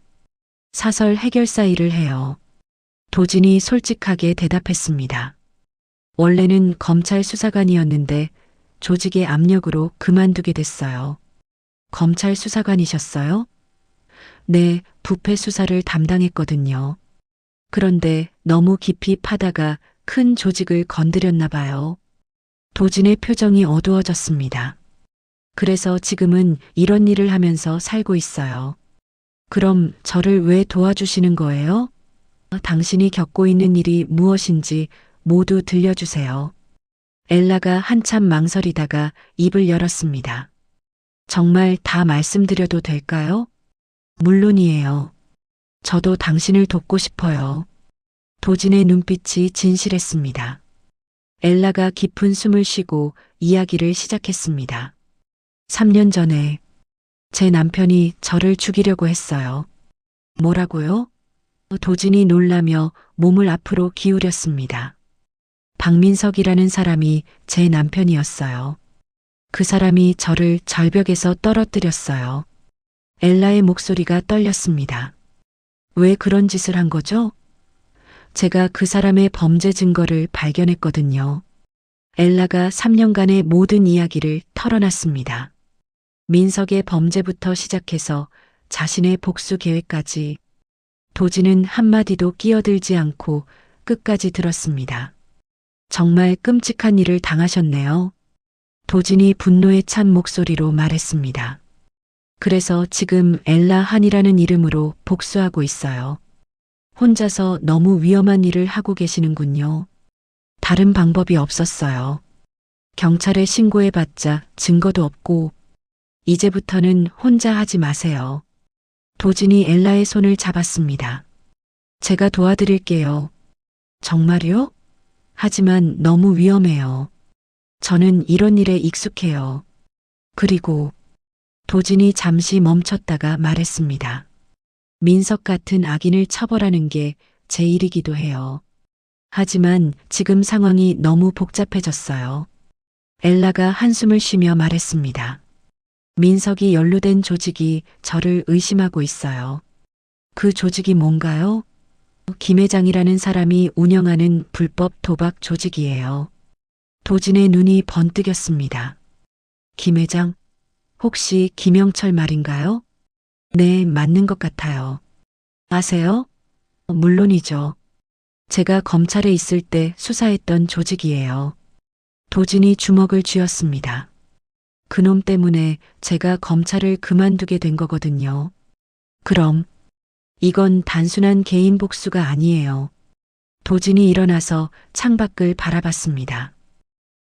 사설 해결사 일을 해요. 도진이 솔직하게 대답했습니다. 원래는 검찰 수사관이었는데 조직의 압력으로 그만두게 됐어요. 검찰 수사관이셨어요? 네, 부패 수사를 담당했거든요. 그런데 너무 깊이 파다가 큰 조직을 건드렸나 봐요. 도진의 표정이 어두워졌습니다. 그래서 지금은 이런 일을 하면서 살고 있어요. 그럼 저를 왜 도와주시는 거예요? 당신이 겪고 있는 일이 무엇인지 모두 들려주세요. 엘라가 한참 망설이다가 입을 열었습니다. 정말 다 말씀드려도 될까요? 물론이에요. 저도 당신을 돕고 싶어요. 도진의 눈빛이 진실했습니다. 엘라가 깊은 숨을 쉬고 이야기를 시작했습니다. 3년 전에 제 남편이 저를 죽이려고 했어요. 뭐라고요? 도진이 놀라며 몸을 앞으로 기울였습니다. 박민석이라는 사람이 제 남편이었어요. 그 사람이 저를 절벽에서 떨어뜨렸어요. 엘라의 목소리가 떨렸습니다. 왜 그런 짓을 한 거죠? 제가 그 사람의 범죄 증거를 발견했거든요. 엘라가 3년간의 모든 이야기를 털어놨습니다. 민석의 범죄부터 시작해서 자신의 복수 계획까지 도진은 한마디도 끼어들지 않고 끝까지 들었습니다. 정말 끔찍한 일을 당하셨네요. 도진이 분노에 찬 목소리로 말했습니다. 그래서 지금 엘라 한이라는 이름으로 복수하고 있어요. 혼자서 너무 위험한 일을 하고 계시는군요. 다른 방법이 없었어요. 경찰에 신고해봤자 증거도 없고 이제부터는 혼자 하지 마세요. 도진이 엘라의 손을 잡았습니다. 제가 도와드릴게요. 정말요? 하지만 너무 위험해요. 저는 이런 일에 익숙해요. 그리고 도진이 잠시 멈췄다가 말했습니다. 민석 같은 악인을 처벌하는 게 제 일이기도 해요. 하지만 지금 상황이 너무 복잡해졌어요. 엘라가 한숨을 쉬며 말했습니다. 민석이 연루된 조직이 저를 의심하고 있어요. 그 조직이 뭔가요? 김 회장이라는 사람이 운영하는 불법 도박 조직이에요. 도진의 눈이 번뜩였습니다. 김 회장? 혹시 김영철 말인가요? 네, 맞는 것 같아요. 아세요? 물론이죠. 제가 검찰에 있을 때 수사했던 조직이에요. 도진이 주먹을 쥐었습니다. 그놈 때문에 제가 검찰을 그만두게 된 거거든요. 그럼 이건 단순한 개인 복수가 아니에요. 도진이 일어나서 창밖을 바라봤습니다.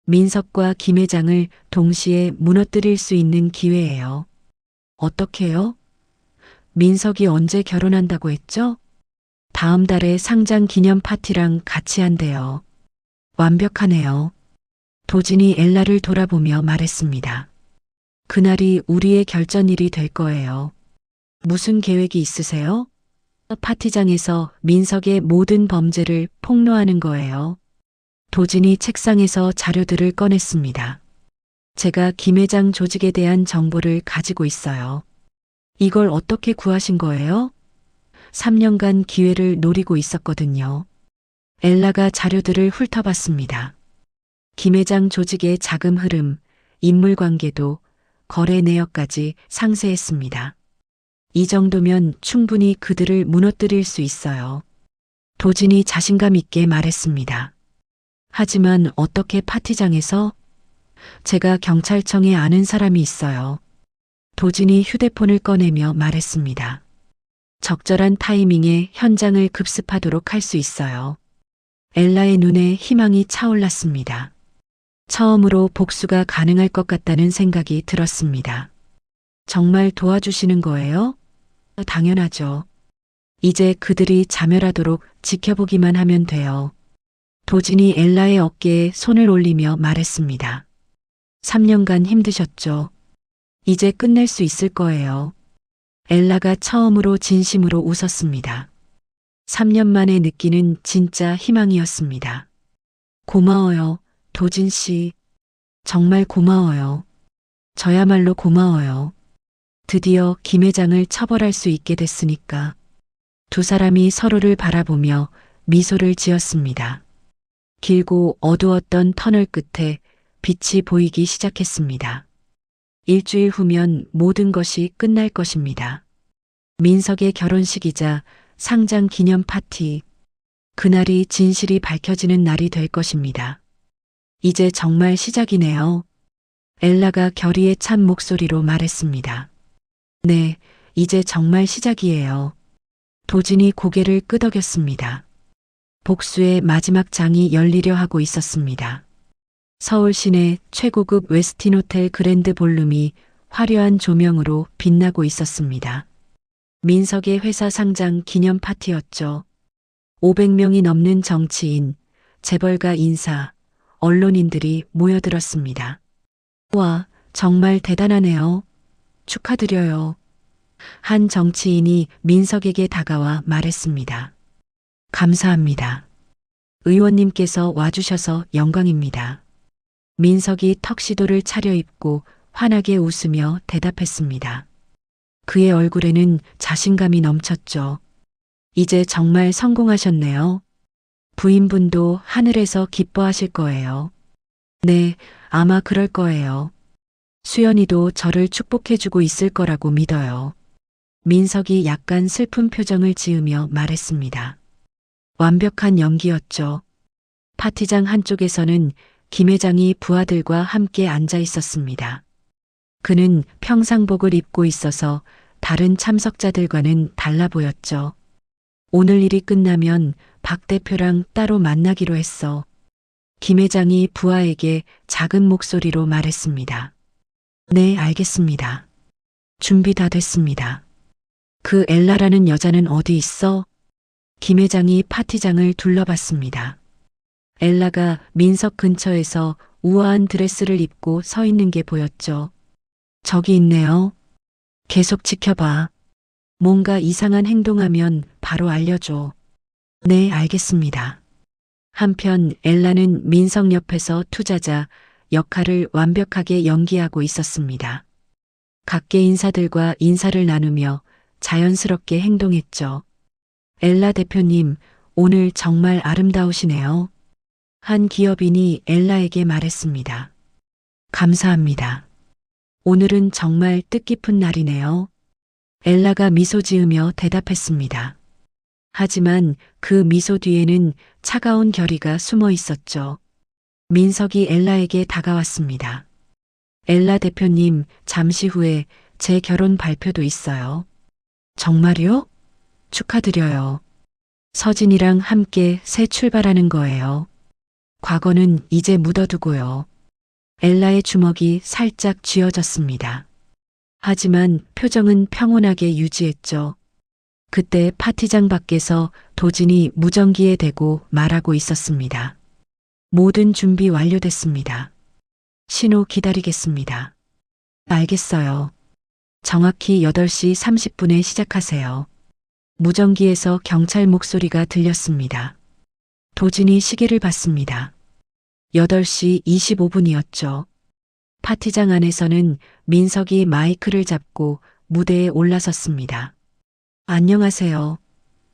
민석과 김 회장을 동시에 무너뜨릴 수 있는 기회예요. 어떻게요? 민석이 언제 결혼한다고 했죠? 다음 달에 상장 기념 파티랑 같이 한대요. 완벽하네요. 도진이 엘라를 돌아보며 말했습니다. 그날이 우리의 결전일이 될 거예요. 무슨 계획이 있으세요? 파티장에서 민석의 모든 범죄를 폭로하는 거예요. 도진이 책상에서 자료들을 꺼냈습니다. 제가 김 회장 조직에 대한 정보를 가지고 있어요. 이걸 어떻게 구하신 거예요? 3년간 기회를 노리고 있었거든요. 엘라가 자료들을 훑어봤습니다. 김 회장 조직의 자금 흐름, 인물 관계도 거래 내역까지 상세했습니다. 이 정도면 충분히 그들을 무너뜨릴 수 있어요. 도진이 자신감 있게 말했습니다. 하지만 어떻게 파티장에서? 제가 경찰청에 아는 사람이 있어요. 도진이 휴대폰을 꺼내며 말했습니다. 적절한 타이밍에 현장을 급습하도록 할 수 있어요. 엘라의 눈에 희망이 차올랐습니다. 처음으로 복수가 가능할 것 같다는 생각이 들었습니다. 정말 도와주시는 거예요? 당연하죠. 이제 그들이 자멸하도록 지켜보기만 하면 돼요. 도진이 엘라의 어깨에 손을 올리며 말했습니다. 3년간 힘드셨죠? 이제 끝낼 수 있을 거예요. 엘라가 처음으로 진심으로 웃었습니다. 3년 만에 느끼는 진짜 희망이었습니다. 고마워요, 도진 씨. 정말 고마워요. 저야말로 고마워요. 드디어 김 회장을 처벌할 수 있게 됐으니까. 두 사람이 서로를 바라보며 미소를 지었습니다. 길고 어두웠던 터널 끝에 빛이 보이기 시작했습니다. 일주일 후면 모든 것이 끝날 것입니다. 민석의 결혼식이자 상장 기념 파티. 그날이 진실이 밝혀지는 날이 될 것입니다. 이제 정말 시작이네요. 엘라가 결의에 찬 목소리로 말했습니다. 네, 이제 정말 시작이에요. 도진이 고개를 끄덕였습니다. 복수의 마지막 장이 열리려 하고 있었습니다. 서울 시내 최고급 웨스틴 호텔 그랜드 볼룸이 화려한 조명으로 빛나고 있었습니다. 민석의 회사 상장 기념 파티였죠. 500명이 넘는 정치인, 재벌가 인사, 언론인들이 모여들었습니다. 와, 정말 대단하네요. 축하드려요. 한 정치인이 민석에게 다가와 말했습니다. 감사합니다. 의원님께서 와주셔서 영광입니다. 민석이 턱시도를 차려입고 환하게 웃으며 대답했습니다. 그의 얼굴에는 자신감이 넘쳤죠. 이제 정말 성공하셨네요. 부인분도 하늘에서 기뻐하실 거예요. 네, 아마 그럴 거예요. 수연이도 저를 축복해주고 있을 거라고 믿어요. 민석이 약간 슬픈 표정을 지으며 말했습니다. 완벽한 연기였죠. 파티장 한쪽에서는 김 회장이 부하들과 함께 앉아 있었습니다. 그는 평상복을 입고 있어서 다른 참석자들과는 달라 보였죠. 오늘 일이 끝나면 박 대표랑 따로 만나기로 했어. 김 회장이 부하에게 작은 목소리로 말했습니다. 네, 알겠습니다. 준비 다 됐습니다. 그 엘라라는 여자는 어디 있어? 김 회장이 파티장을 둘러봤습니다. 엘라가 민석 근처에서 우아한 드레스를 입고 서 있는 게 보였죠. 저기 있네요. 계속 지켜봐. 뭔가 이상한 행동하면 바로 알려줘. 네, 알겠습니다. 한편 엘라는 민석 옆에서 투자자 역할을 완벽하게 연기하고 있었습니다. 각계 인사들과 인사를 나누며 자연스럽게 행동했죠. 엘라 대표님, 오늘 정말 아름다우시네요. 한 기업인이 엘라에게 말했습니다. 감사합니다. 오늘은 정말 뜻깊은 날이네요. 엘라가 미소 지으며 대답했습니다. 하지만 그 미소 뒤에는 차가운 결의가 숨어 있었죠. 민석이 엘라에게 다가왔습니다. 엘라 대표님, 잠시 후에 제 결혼 발표도 있어요. 정말요? 축하드려요. 서진이랑 함께 새 출발하는 거예요. 과거는 이제 묻어두고요. 엘라의 주먹이 살짝 쥐어졌습니다. 하지만 표정은 평온하게 유지했죠. 그때 파티장 밖에서 도진이 무전기에 대고 말하고 있었습니다. 모든 준비 완료됐습니다. 신호 기다리겠습니다. 알겠어요. 정확히 8시 30분에 시작하세요. 무전기에서 경찰 목소리가 들렸습니다. 도진이 시계를 봤습니다. 8시 25분이었죠. 파티장 안에서는 민석이 마이크를 잡고 무대에 올라섰습니다. 안녕하세요.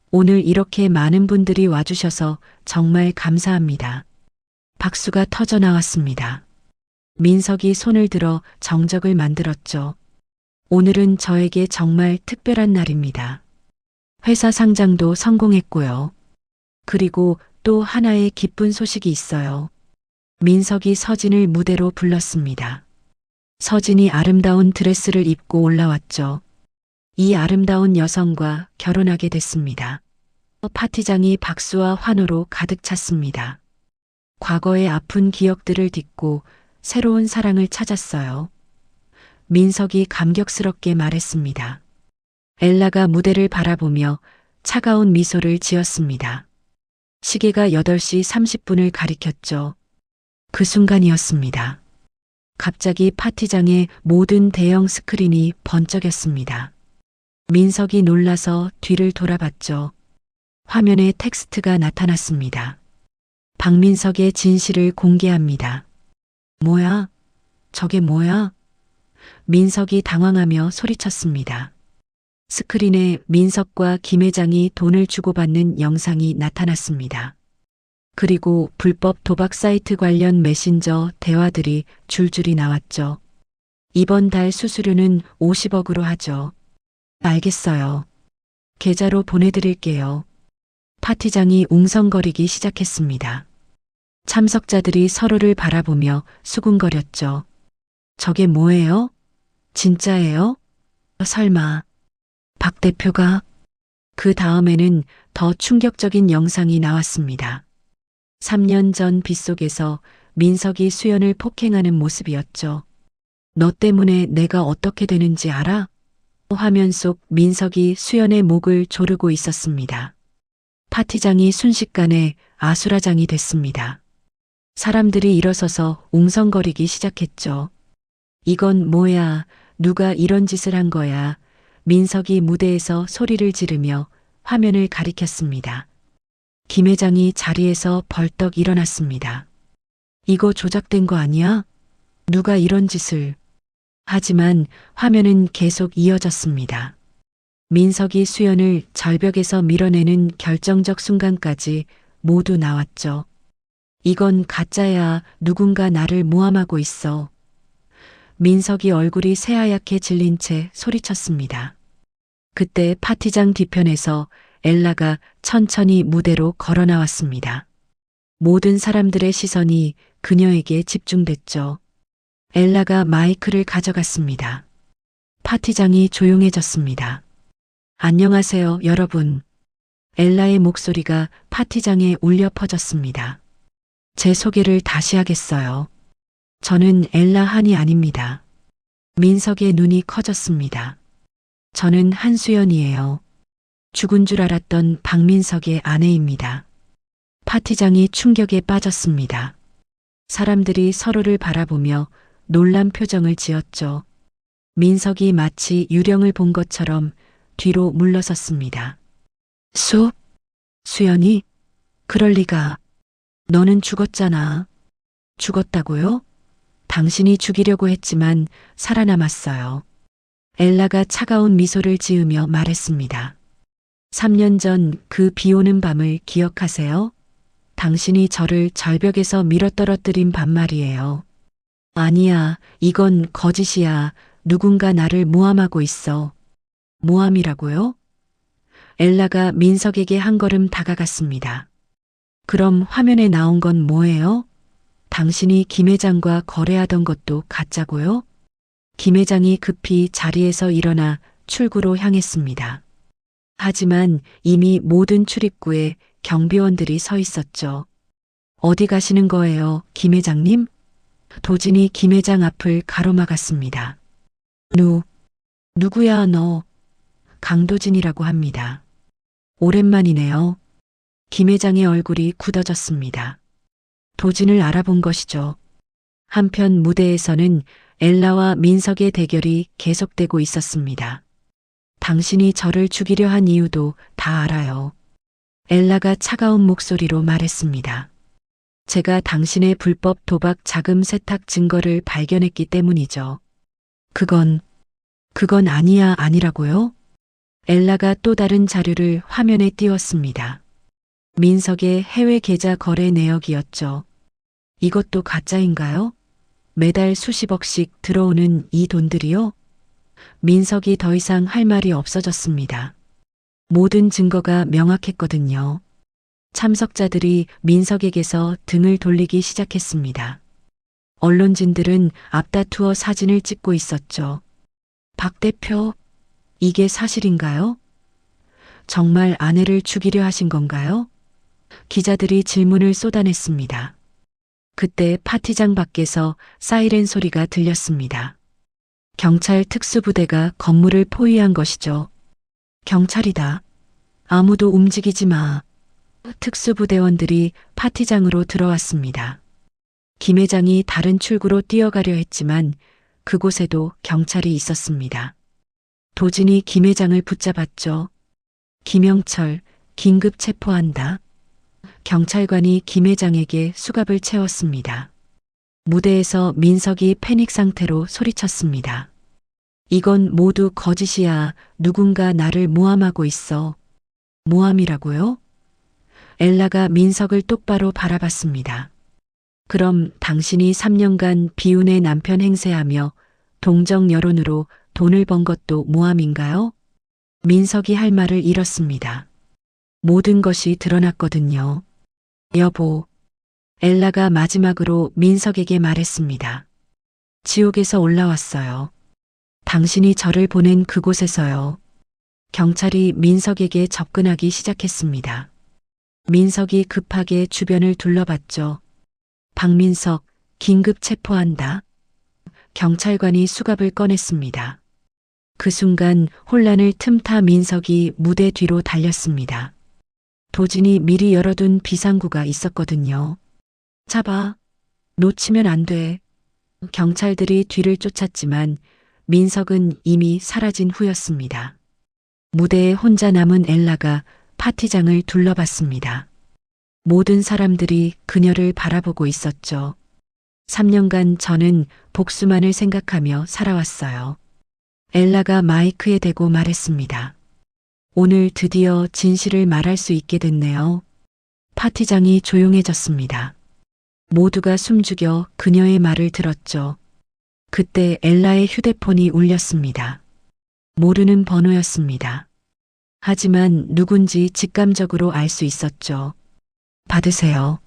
오늘 이렇게 많은 분들이 와주셔서 정말 감사합니다. 박수가 터져 나왔습니다. 민석이 손을 들어 정적을 만들었죠. 오늘은 저에게 정말 특별한 날입니다. 회사 상장도 성공했고요. 그리고 또 하나의 기쁜 소식이 있어요. 민석이 서진을 무대로 불렀습니다. 서진이 아름다운 드레스를 입고 올라왔죠. 이 아름다운 여성과 결혼하게 됐습니다. 파티장이 박수와 환호로 가득 찼습니다. 과거의 아픈 기억들을 딛고 새로운 사랑을 찾았어요. 민석이 감격스럽게 말했습니다. 엘라가 무대를 바라보며 차가운 미소를 지었습니다. 시계가 8시 30분을 가리켰죠. 그 순간이었습니다. 갑자기 파티장의 모든 대형 스크린이 번쩍였습니다. 민석이 놀라서 뒤를 돌아봤죠. 화면에 텍스트가 나타났습니다. 박민석의 진실을 공개합니다. 뭐야? 저게 뭐야? 민석이 당황하며 소리쳤습니다. 스크린에 민석과 김 회장이 돈을 주고받는 영상이 나타났습니다. 그리고 불법 도박 사이트 관련 메신저 대화들이 줄줄이 나왔죠. 이번 달 수수료는 50억으로 하죠. 알겠어요. 계좌로 보내드릴게요. 파티장이 웅성거리기 시작했습니다. 참석자들이 서로를 바라보며 수군거렸죠. 저게 뭐예요? 진짜예요? 설마 박 대표가? 그 다음에는 더 충격적인 영상이 나왔습니다. 3년 전 빗속에서 민석이 수연을 폭행하는 모습이었죠. 너 때문에 내가 어떻게 되는지 알아? 화면 속 민석이 수연의 목을 조르고 있었습니다. 파티장이 순식간에 아수라장이 됐습니다. 사람들이 일어서서 웅성거리기 시작했죠. 이건 뭐야? 누가 이런 짓을 한 거야? 민석이 무대에서 소리를 지르며 화면을 가리켰습니다. 김 회장이 자리에서 벌떡 일어났습니다. 이거 조작된 거 아니야? 누가 이런 짓을? 하지만 화면은 계속 이어졌습니다. 민석이 수연을 절벽에서 밀어내는 결정적 순간까지 모두 나왔죠. 이건 가짜야. 누군가 나를 모함하고 있어. 민석이 얼굴이 새하얗게 질린 채 소리쳤습니다. 그때 파티장 뒤편에서 엘라가 천천히 무대로 걸어 나왔습니다. 모든 사람들의 시선이 그녀에게 집중됐죠. 엘라가 마이크를 가져갔습니다. 파티장이 조용해졌습니다. 안녕하세요, 여러분. 엘라의 목소리가 파티장에 울려 퍼졌습니다. 제 소개를 다시 하겠어요. 저는 엘라 한이 아닙니다. 민석의 눈이 커졌습니다. 저는 한수연이에요. 죽은 줄 알았던 박민석의 아내입니다. 파티장이 충격에 빠졌습니다. 사람들이 서로를 바라보며 놀란 표정을 지었죠. 민석이 마치 유령을 본 것처럼 뒤로 물러섰습니다. 수연이? 그럴 리가. 너는 죽었잖아. 죽었다고요? 당신이 죽이려고 했지만 살아남았어요. 엘라가 차가운 미소를 지으며 말했습니다. 3년 전 그 비오는 밤을 기억하세요? 당신이 저를 절벽에서 밀어떨어뜨린 밤 말이에요. 아니야, 이건 거짓이야. 누군가 나를 모함하고 있어. 모함이라고요? 엘라가 민석에게 한 걸음 다가갔습니다. 그럼 화면에 나온 건 뭐예요? 당신이 김 회장과 거래하던 것도 가짜고요? 김 회장이 급히 자리에서 일어나 출구로 향했습니다. 하지만 이미 모든 출입구에 경비원들이 서 있었죠. 어디 가시는 거예요, 김 회장님? 도진이 김 회장 앞을 가로막았습니다. 누구야 너? 강도진이라고 합니다. 오랜만이네요. 김 회장의 얼굴이 굳어졌습니다. 도진을 알아본 것이죠. 한편 무대에서는 엘라와 민석의 대결이 계속되고 있었습니다. 당신이 저를 죽이려 한 이유도 다 알아요. 엘라가 차가운 목소리로 말했습니다. 제가 당신의 불법 도박 자금 세탁 증거를 발견했기 때문이죠. 그건 그건 아니야, 아니라고요? 엘라가 또 다른 자료를 화면에 띄웠습니다. 민석의 해외 계좌 거래 내역이었죠. 이것도 가짜인가요? 매달 수십억씩 들어오는 이 돈들이요? 민석이 더 이상 할 말이 없어졌습니다. 모든 증거가 명확했거든요. 참석자들이 민석에게서 등을 돌리기 시작했습니다. 언론진들은 앞다투어 사진을 찍고 있었죠. 박 대표, 이게 사실인가요? 정말 아내를 죽이려 하신 건가요? 기자들이 질문을 쏟아냈습니다. 그때 파티장 밖에서 사이렌 소리가 들렸습니다. 경찰 특수부대가 건물을 포위한 것이죠. 경찰이다. 아무도 움직이지 마. 특수부대원들이 파티장으로 들어왔습니다. 김 회장이 다른 출구로 뛰어가려 했지만 그곳에도 경찰이 있었습니다. 도진이 김 회장을 붙잡았죠. 김영철, 긴급 체포한다. 경찰관이 김 회장에게 수갑을 채웠습니다. 무대에서 민석이 패닉 상태로 소리쳤습니다. 이건 모두 거짓이야. 누군가 나를 모함하고 있어. 모함이라고요? 엘라가 민석을 똑바로 바라봤습니다. 그럼 당신이 3년간 비운의 남편 행세하며 동정 여론으로 돈을 번 것도 모함인가요? 민석이 할 말을 잃었습니다. 모든 것이 드러났거든요. 여보, 엘라가 마지막으로 민석에게 말했습니다. 지옥에서 올라왔어요. 당신이 저를 보낸 그곳에서요. 경찰이 민석에게 접근하기 시작했습니다. 민석이 급하게 주변을 둘러봤죠. 박민석, 긴급 체포한다. 경찰관이 수갑을 꺼냈습니다. 그 순간 혼란을 틈타 민석이 무대 뒤로 달렸습니다. 도진이 미리 열어둔 비상구가 있었거든요. 잡아. 놓치면 안 돼. 경찰들이 뒤를 쫓았지만 민석은 이미 사라진 후였습니다. 무대에 혼자 남은 엘라가 파티장을 둘러봤습니다. 모든 사람들이 그녀를 바라보고 있었죠. 3년간 저는 복수만을 생각하며 살아왔어요. 엘라가 마이크에 대고 말했습니다. 오늘 드디어 진실을 말할 수 있게 됐네요. 파티장이 조용해졌습니다. 모두가 숨죽여 그녀의 말을 들었죠. 그때 엘라의 휴대폰이 울렸습니다. 모르는 번호였습니다. 하지만 누군지 직감적으로 알 수 있었죠. 받으세요.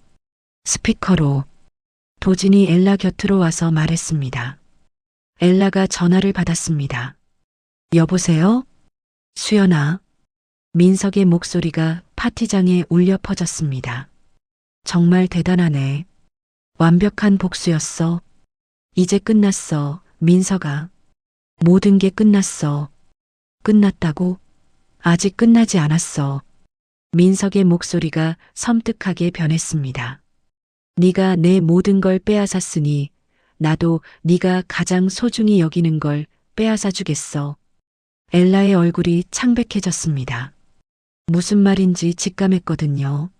스피커로. 도진이 엘라 곁으로 와서 말했습니다. 엘라가 전화를 받았습니다. 여보세요? 수연아. 민석의 목소리가 파티장에 울려 퍼졌습니다. 정말 대단하네. 완벽한 복수였어. 이제 끝났어, 민석아. 모든 게 끝났어. 끝났다고? 아직 끝나지 않았어. 민석의 목소리가 섬뜩하게 변했습니다. 네가 내 모든 걸 빼앗았으니 나도 네가 가장 소중히 여기는 걸 빼앗아 주겠어. 엘라의 얼굴이 창백해졌습니다. 무슨 말인지 직감했거든요.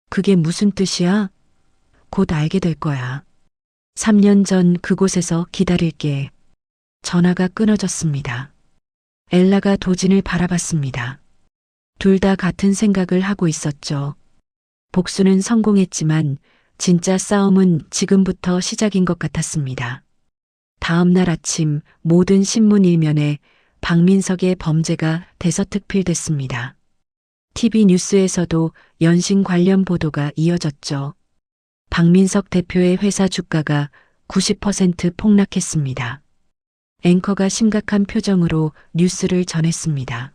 그게 무슨 뜻이야? 곧 알게 될 거야. 3년 전 그곳에서 기다릴게. 전화가 끊어졌습니다. 엘라가 도진을 바라봤습니다. 둘 다 같은 생각을 하고 있었죠. 복수는 성공했지만 진짜 싸움은 지금부터 시작인 것 같았습니다. 다음 날 아침 모든 신문 일면에 박민석의 범죄가 대서특필됐습니다. TV 뉴스에서도 연신 관련 보도가 이어졌죠. 박민석 대표의 회사 주가가 90% 폭락했습니다. 앵커가 심각한 표정으로 뉴스를 전했습니다.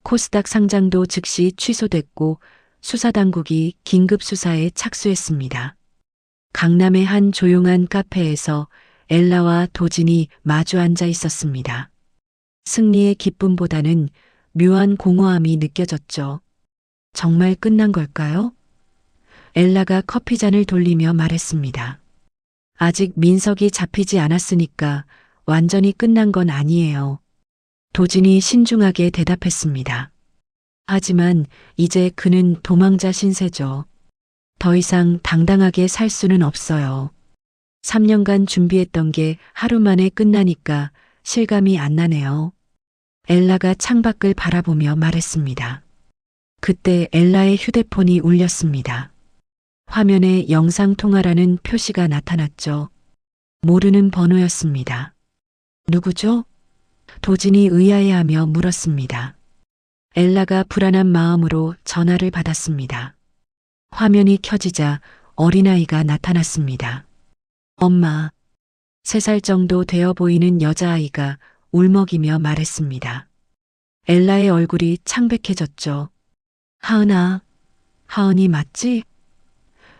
코스닥 상장도 즉시 취소됐고 수사당국이 긴급 수사에 착수했습니다. 강남의 한 조용한 카페에서 엘라와 도진이 마주 앉아 있었습니다. 승리의 기쁨보다는 묘한 공허함이 느껴졌죠. 정말 끝난 걸까요? 엘라가 커피잔을 돌리며 말했습니다. 아직 민석이 잡히지 않았으니까 완전히 끝난 건 아니에요. 도진이 신중하게 대답했습니다. 하지만 이제 그는 도망자 신세죠. 더 이상 당당하게 살 수는 없어요. 3년간 준비했던 게 하루 만에 끝나니까 실감이 안 나네요. 엘라가 창밖을 바라보며 말했습니다. 그때 엘라의 휴대폰이 울렸습니다. 화면에 영상통화라는 표시가 나타났죠. 모르는 번호였습니다. 누구죠? 도진이 의아해하며 물었습니다. 엘라가 불안한 마음으로 전화를 받았습니다. 화면이 켜지자 어린아이가 나타났습니다. 엄마, 3살 정도 되어 보이는 여자아이가 울먹이며 말했습니다. 엘라의 얼굴이 창백해졌죠. 하은아, 하은이 맞지?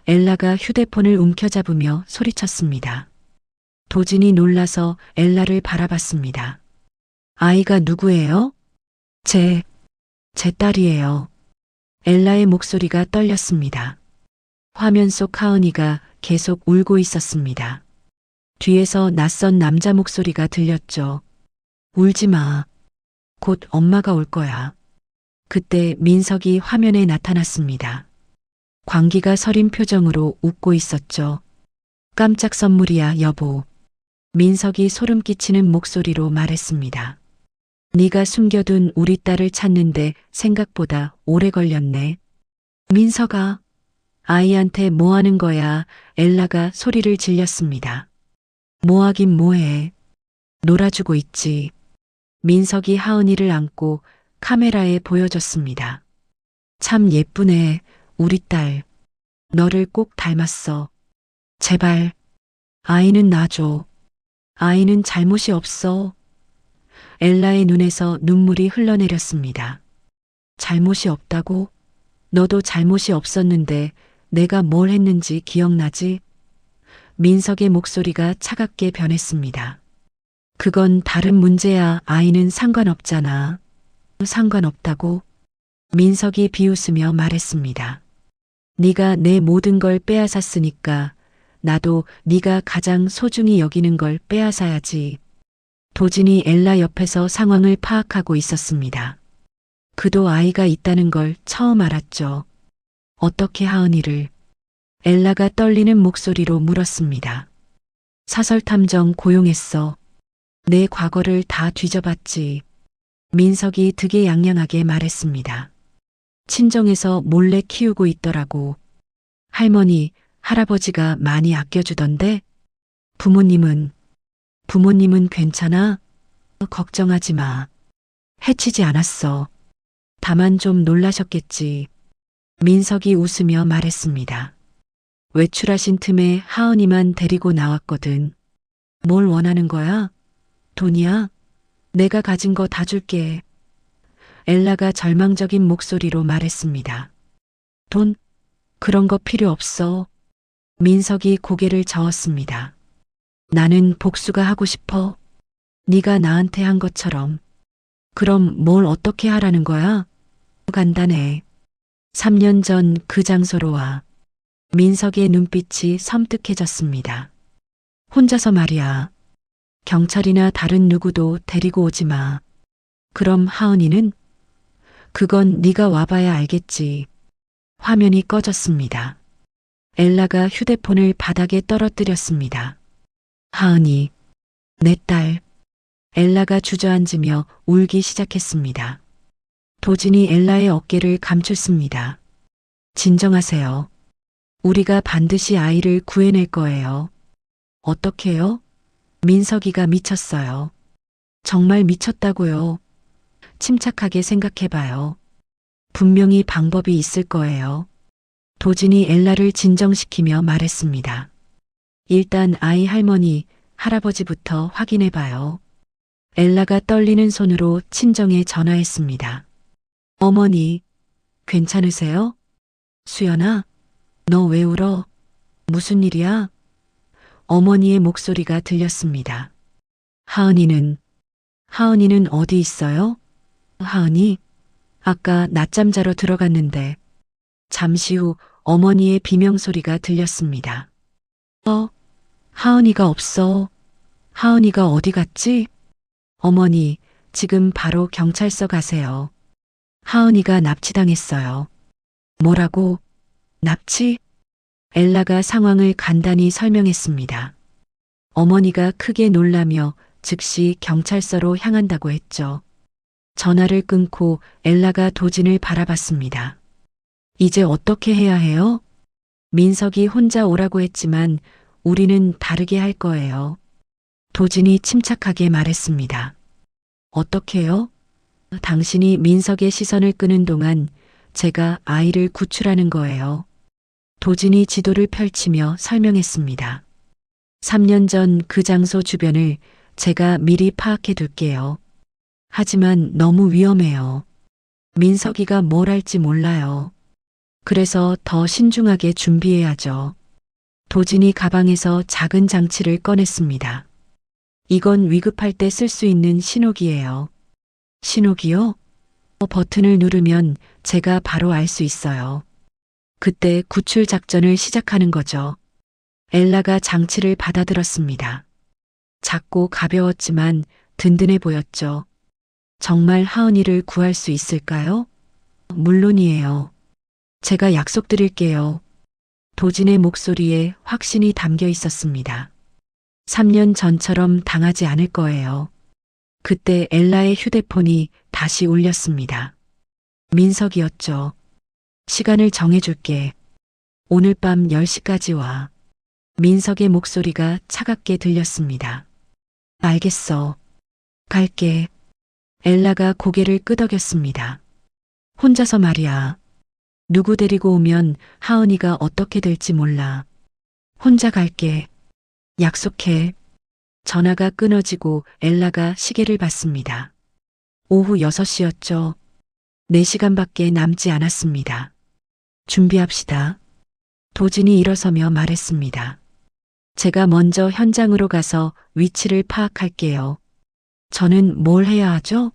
엘라가 휴대폰을 움켜잡으며 소리쳤습니다. 도진이 놀라서 엘라를 바라봤습니다. 아이가 누구예요? 제 딸이에요. 엘라의 목소리가 떨렸습니다. 화면 속 하은이가 계속 울고 있었습니다. 뒤에서 낯선 남자 목소리가 들렸죠. 울지 마. 곧 엄마가 올 거야. 그때 민석이 화면에 나타났습니다. 광기가 서린 표정으로 웃고 있었죠. 깜짝 선물이야, 여보. 민석이 소름 끼치는 목소리로 말했습니다. 네가 숨겨둔 우리 딸을 찾는데 생각보다 오래 걸렸네. 민석아, 아이한테 뭐 하는 거야? 엘라가 소리를 질렸습니다. 뭐 하긴 뭐해. 놀아주고 있지. 민석이 하은이를 안고 카메라에 보여줬습니다. 참 예쁘네, 우리 딸. 너를 꼭 닮았어. 제발, 아이는 놔줘. 아이는 잘못이 없어. 엘라의 눈에서 눈물이 흘러내렸습니다. 잘못이 없다고? 너도 잘못이 없었는데 내가 뭘 했는지 기억나지? 민석의 목소리가 차갑게 변했습니다. 그건 다른 문제야. 아이는 상관없잖아. 상관없다고? 민석이 비웃으며 말했습니다. 네가 내 모든 걸 빼앗았으니까 나도 네가 가장 소중히 여기는 걸 빼앗아야지. 도진이 엘라 옆에서 상황을 파악하고 있었습니다. 그도 아이가 있다는 걸 처음 알았죠. 어떻게 하은이를? 엘라가 떨리는 목소리로 물었습니다. 사설탐정 고용했어. 내 과거를 다 뒤져봤지. 민석이 득이양양하게 말했습니다. 친정에서 몰래 키우고 있더라고. 할머니, 할아버지가 많이 아껴주던데? 부모님은 괜찮아? 걱정하지 마. 해치지 않았어. 다만 좀 놀라셨겠지. 민석이 웃으며 말했습니다. 외출하신 틈에 하은이만 데리고 나왔거든. 뭘 원하는 거야? 돈이야? 내가 가진 거 다 줄게. 엘라가 절망적인 목소리로 말했습니다. 돈? 그런 거 필요 없어. 민석이 고개를 저었습니다. 나는 복수가 하고 싶어. 네가 나한테 한 것처럼. 그럼 뭘 어떻게 하라는 거야? 간단해. 3년 전 그 장소로 와. 민석의 눈빛이 섬뜩해졌습니다. 혼자서 말이야. 경찰이나 다른 누구도 데리고 오지 마. 그럼 하은이는? 그건 네가 와봐야 알겠지. 화면이 꺼졌습니다. 엘라가 휴대폰을 바닥에 떨어뜨렸습니다. 하은이, 내 딸. 엘라가 주저앉으며 울기 시작했습니다. 도진이 엘라의 어깨를 감췄습니다. 진정하세요. 우리가 반드시 아이를 구해낼 거예요. 어떻게요? 민석이가 미쳤어요. 정말 미쳤다고요. 침착하게 생각해봐요. 분명히 방법이 있을 거예요. 도진이 엘라를 진정시키며 말했습니다. 일단 아이 할머니, 할아버지부터 확인해봐요. 엘라가 떨리는 손으로 친정에 전화했습니다. 어머니, 괜찮으세요? 수연아, 너 왜 울어? 무슨 일이야? 어머니의 목소리가 들렸습니다. 하은이는 어디 있어요? 하은이? 아까 낮잠 자러 들어갔는데. 잠시 후 어머니의 비명소리가 들렸습니다. 하은이가 없어. 하은이가 어디 갔지? 어머니, 지금 바로 경찰서 가세요. 하은이가 납치당했어요. 뭐라고? 납치? 엘라가 상황을 간단히 설명했습니다. 어머니가 크게 놀라며 즉시 경찰서로 향한다고 했죠. 전화를 끊고 엘라가 도진을 바라봤습니다. 이제 어떻게 해야 해요? 민석이 혼자 오라고 했지만 우리는 다르게 할 거예요. 도진이 침착하게 말했습니다. 어떻게요? 당신이 민석의 시선을 끄는 동안 제가 아이를 구출하는 거예요. 도진이 지도를 펼치며 설명했습니다. 3년 전 그 장소 주변을 제가 미리 파악해 둘게요. 하지만 너무 위험해요. 민석이가 뭘 할지 몰라요. 그래서 더 신중하게 준비해야죠. 도진이 가방에서 작은 장치를 꺼냈습니다. 이건 위급할 때 쓸 수 있는 신호기예요. 신호기요? 버튼을 누르면 제가 바로 알 수 있어요. 그때 구출 작전을 시작하는 거죠. 엘라가 장치를 받아들었습니다. 작고 가벼웠지만 든든해 보였죠. 정말 하은이를 구할 수 있을까요? 물론이에요. 제가 약속드릴게요. 도진의 목소리에 확신이 담겨 있었습니다. 3년 전처럼 당하지 않을 거예요. 그때 엘라의 휴대폰이 다시 울렸습니다. 민석이었죠. 시간을 정해줄게. 오늘 밤 10시까지 와. 민석의 목소리가 차갑게 들렸습니다. 알겠어. 갈게. 엘라가 고개를 끄덕였습니다. 혼자서 말이야. 누구 데리고 오면 하은이가 어떻게 될지 몰라. 혼자 갈게. 약속해. 전화가 끊어지고 엘라가 시계를 봤습니다. 오후 6시였죠. 4시간밖에 남지 않았습니다. 준비합시다. 도진이 일어서며 말했습니다. 제가 먼저 현장으로 가서 위치를 파악할게요. 저는 뭘 해야 하죠?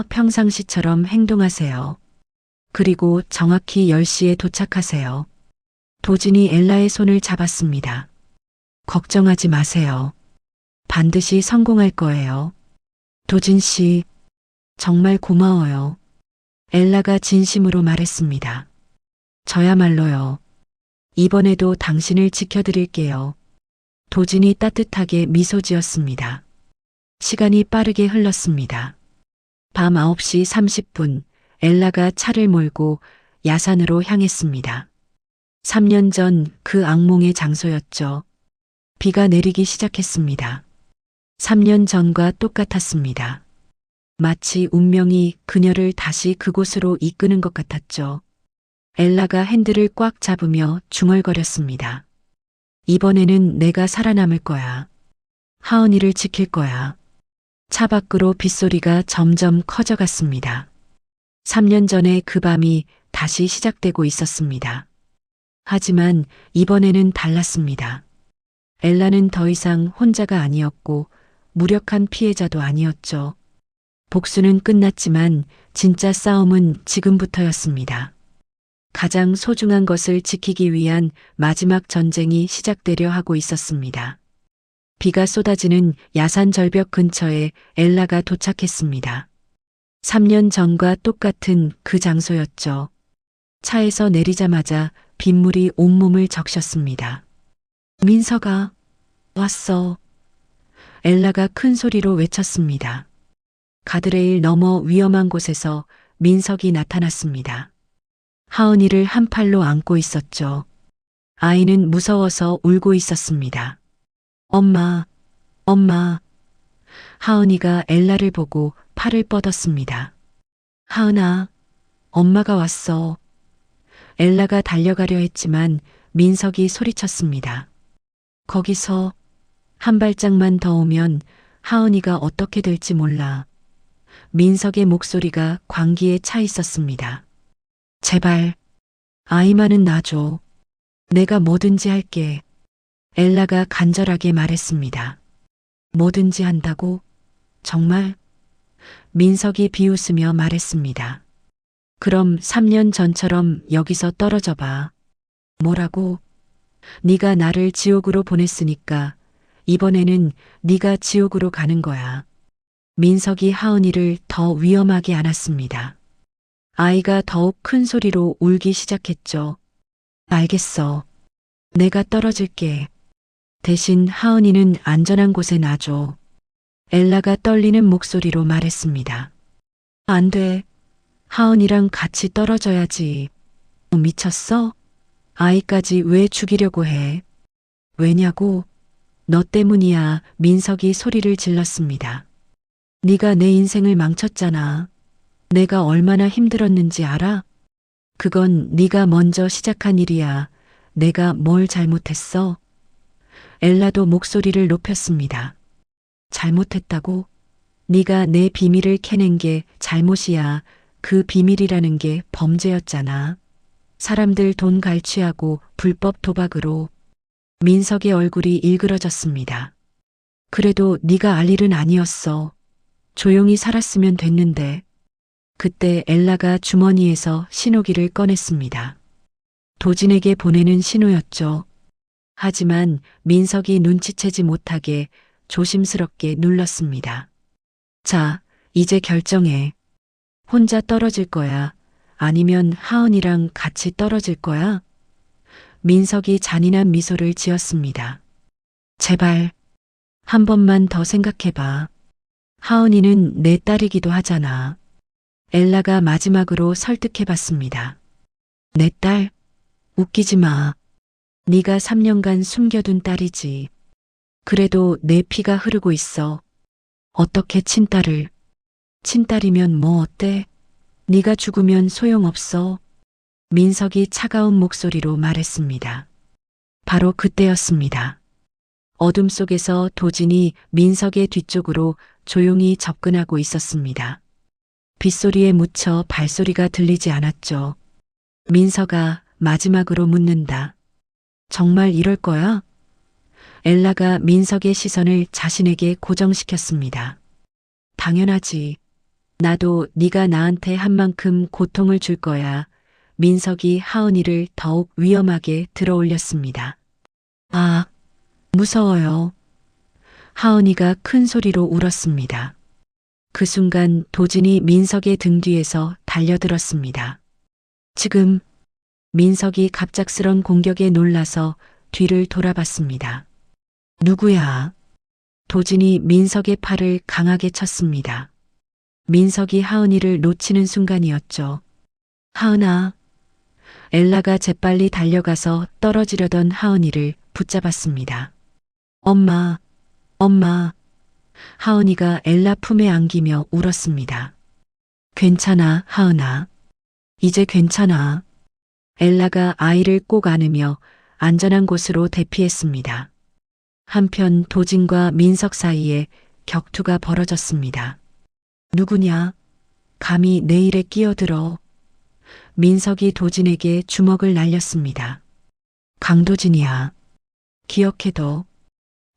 평상시처럼 행동하세요. 그리고 정확히 10시에 도착하세요. 도진이 엘라의 손을 잡았습니다. 걱정하지 마세요. 반드시 성공할 거예요. 도진 씨, 정말 고마워요. 엘라가 진심으로 말했습니다. 저야말로요. 이번에도 당신을 지켜드릴게요. 도진이 따뜻하게 미소 지었습니다. 시간이 빠르게 흘렀습니다. 밤 9시 30분, 엘라가 차를 몰고 야산으로 향했습니다. 3년 전 그 악몽의 장소였죠. 비가 내리기 시작했습니다. 3년 전과 똑같았습니다. 마치 운명이 그녀를 다시 그곳으로 이끄는 것 같았죠. 엘라가 핸들을 꽉 잡으며 중얼거렸습니다. 이번에는 내가 살아남을 거야. 하은이를 지킬 거야. 차 밖으로 빗소리가 점점 커져갔습니다. 3년 전의 그 밤이 다시 시작되고 있었습니다. 하지만 이번에는 달랐습니다. 엘라는 더 이상 혼자가 아니었고 무력한 피해자도 아니었죠. 복수는 끝났지만 진짜 싸움은 지금부터였습니다. 가장 소중한 것을 지키기 위한 마지막 전쟁이 시작되려 하고 있었습니다. 비가 쏟아지는 야산 절벽 근처에 엘라가 도착했습니다. 3년 전과 똑같은 그 장소였죠. 차에서 내리자마자 빗물이 온몸을 적셨습니다. 민서가 왔어. 엘라가 큰 소리로 외쳤습니다. 가드레일 너머 위험한 곳에서 민석이 나타났습니다. 하은이를 한 팔로 안고 있었죠. 아이는 무서워서 울고 있었습니다. 엄마, 엄마. 하은이가 엘라를 보고 팔을 뻗었습니다. 하은아, 엄마가 왔어. 엘라가 달려가려 했지만 민석이 소리쳤습니다. 거기서 한 발짝만 더 오면 하은이가 어떻게 될지 몰라. 민석의 목소리가 광기에 차 있었습니다. 제발, 아이만은 놔줘. 내가 뭐든지 할게. 엘라가 간절하게 말했습니다. 뭐든지 한다고? 정말? 민석이 비웃으며 말했습니다. 그럼 3년 전처럼 여기서 떨어져 봐. 뭐라고? 네가 나를 지옥으로 보냈으니까 이번에는 네가 지옥으로 가는 거야. 민석이 하은이를 더 위험하게 안았습니다. 아이가 더욱 큰 소리로 울기 시작했죠. 알겠어. 내가 떨어질게. 대신 하은이는 안전한 곳에 놔줘. 엘라가 떨리는 목소리로 말했습니다. 안 돼. 하은이랑 같이 떨어져야지. 미쳤어? 아이까지 왜 죽이려고 해? 왜냐고? 너 때문이야. 민석이 소리를 질렀습니다. 네가 내 인생을 망쳤잖아. 내가 얼마나 힘들었는지 알아? 그건 네가 먼저 시작한 일이야. 내가 뭘 잘못했어? 엘라도 목소리를 높였습니다. 잘못했다고? 네가 내 비밀을 캐낸 게 잘못이야. 그 비밀이라는 게 범죄였잖아. 사람들 돈 갈취하고 불법 도박으로. 민석의 얼굴이 일그러졌습니다. 그래도 네가 알 일은 아니었어. 조용히 살았으면 됐는데. 그때 엘라가 주머니에서 신호기를 꺼냈습니다. 도진에게 보내는 신호였죠. 하지만 민석이 눈치채지 못하게 조심스럽게 눌렀습니다. 자, 이제 결정해. 혼자 떨어질 거야? 아니면 하은이랑 같이 떨어질 거야? 민석이 잔인한 미소를 지었습니다. 제발, 한 번만 더 생각해봐. 하은이는 내 딸이기도 하잖아. 엘라가 마지막으로 설득해봤습니다. 내 딸? 웃기지 마. 네가 3년간 숨겨둔 딸이지. 그래도 내 피가 흐르고 있어. 어떻게 친딸을? 친딸이면 뭐 어때? 네가 죽으면 소용없어. 민석이 차가운 목소리로 말했습니다. 바로 그때였습니다. 어둠 속에서 도진이 민석의 뒤쪽으로 조용히 접근하고 있었습니다. 빗소리에 묻혀 발소리가 들리지 않았죠. 민석아, 마지막으로 묻는다. 정말 이럴 거야? 엘라가 민석의 시선을 자신에게 고정시켰습니다. 당연하지. 나도 네가 나한테 한 만큼 고통을 줄 거야. 민석이 하은이를 더욱 위험하게 들어올렸습니다. 아, 무서워요. 하은이가 큰 소리로 울었습니다. 그 순간 도진이 민석의 등 뒤에서 달려들었습니다. 지금 민석이 갑작스런 공격에 놀라서 뒤를 돌아봤습니다. 누구야? 도진이 민석의 팔을 강하게 쳤습니다. 민석이 하은이를 놓치는 순간이었죠. 하은아. 엘라가 재빨리 달려가서 떨어지려던 하은이를 붙잡았습니다. 엄마, 엄마. 하은이가 엘라 품에 안기며 울었습니다. 괜찮아, 하은아. 이제 괜찮아. 엘라가 아이를 꼭 안으며 안전한 곳으로 대피했습니다. 한편 도진과 민석 사이에 격투가 벌어졌습니다. 누구냐? 감히 내 일에 끼어들어. 민석이 도진에게 주먹을 날렸습니다. 강도진이야. 기억해둬.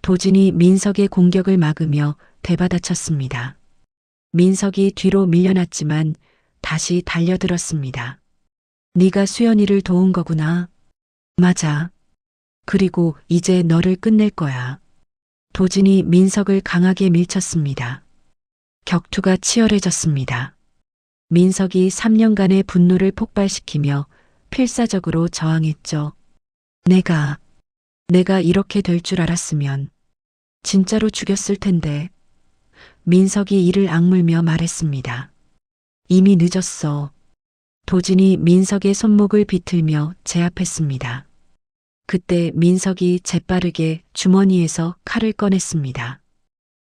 도진이 민석의 공격을 막으며 되받아쳤습니다. 민석이 뒤로 밀려났지만 다시 달려들었습니다. 네가 수연이를 도운 거구나. 맞아. 그리고 이제 너를 끝낼 거야. 도진이 민석을 강하게 밀쳤습니다. 격투가 치열해졌습니다. 민석이 3년간의 분노를 폭발시키며 필사적으로 저항했죠. 내가 이렇게 될 줄 알았으면 진짜로 죽였을 텐데. 민석이 이를 악물며 말했습니다. 이미 늦었어. 도진이 민석의 손목을 비틀며 제압했습니다. 그때 민석이 재빠르게 주머니에서 칼을 꺼냈습니다.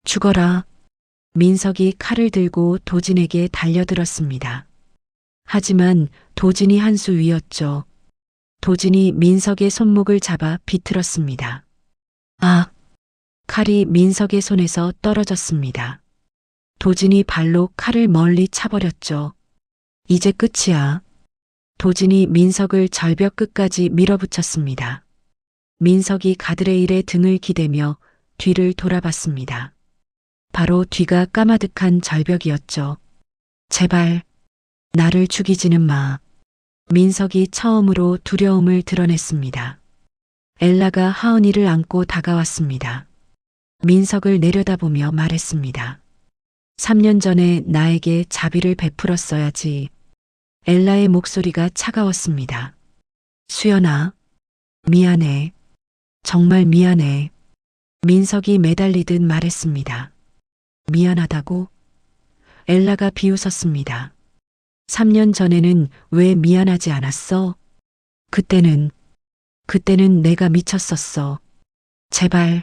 죽어라. 민석이 칼을 들고 도진에게 달려들었습니다. 하지만 도진이 한 수 위였죠. 도진이 민석의 손목을 잡아 비틀었습니다. 아! 칼이 민석의 손에서 떨어졌습니다. 도진이 발로 칼을 멀리 차버렸죠. 이제 끝이야. 도진이 민석을 절벽 끝까지 밀어붙였습니다. 민석이 가드레일에 등을 기대며 뒤를 돌아봤습니다. 바로 뒤가 까마득한 절벽이었죠. 제발 나를 죽이지는 마. 민석이 처음으로 두려움을 드러냈습니다. 엘라가 하은이를 안고 다가왔습니다. 민석을 내려다보며 말했습니다. 3년 전에 나에게 자비를 베풀었어야지. 엘라의 목소리가 차가웠습니다. 수연아, 미안해. 정말 미안해. 민석이 매달리듯 말했습니다. 미안하다고? 엘라가 비웃었습니다. 3년 전에는 왜 미안하지 않았어? 그때는 내가 미쳤었어. 제발.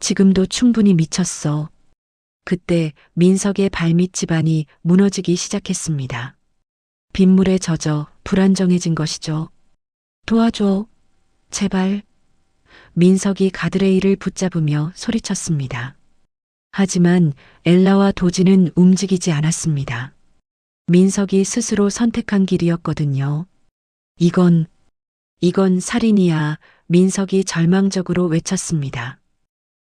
지금도 충분히 미쳤어. 그때 민석의 발밑 집안이 무너지기 시작했습니다. 빗물에 젖어 불안정해진 것이죠. 도와줘. 제발. 민석이 가드레일을 붙잡으며 소리쳤습니다. 하지만 엘라와 도지는 움직이지 않았습니다. 민석이 스스로 선택한 길이었거든요. 이건 살인이야. 민석이 절망적으로 외쳤습니다.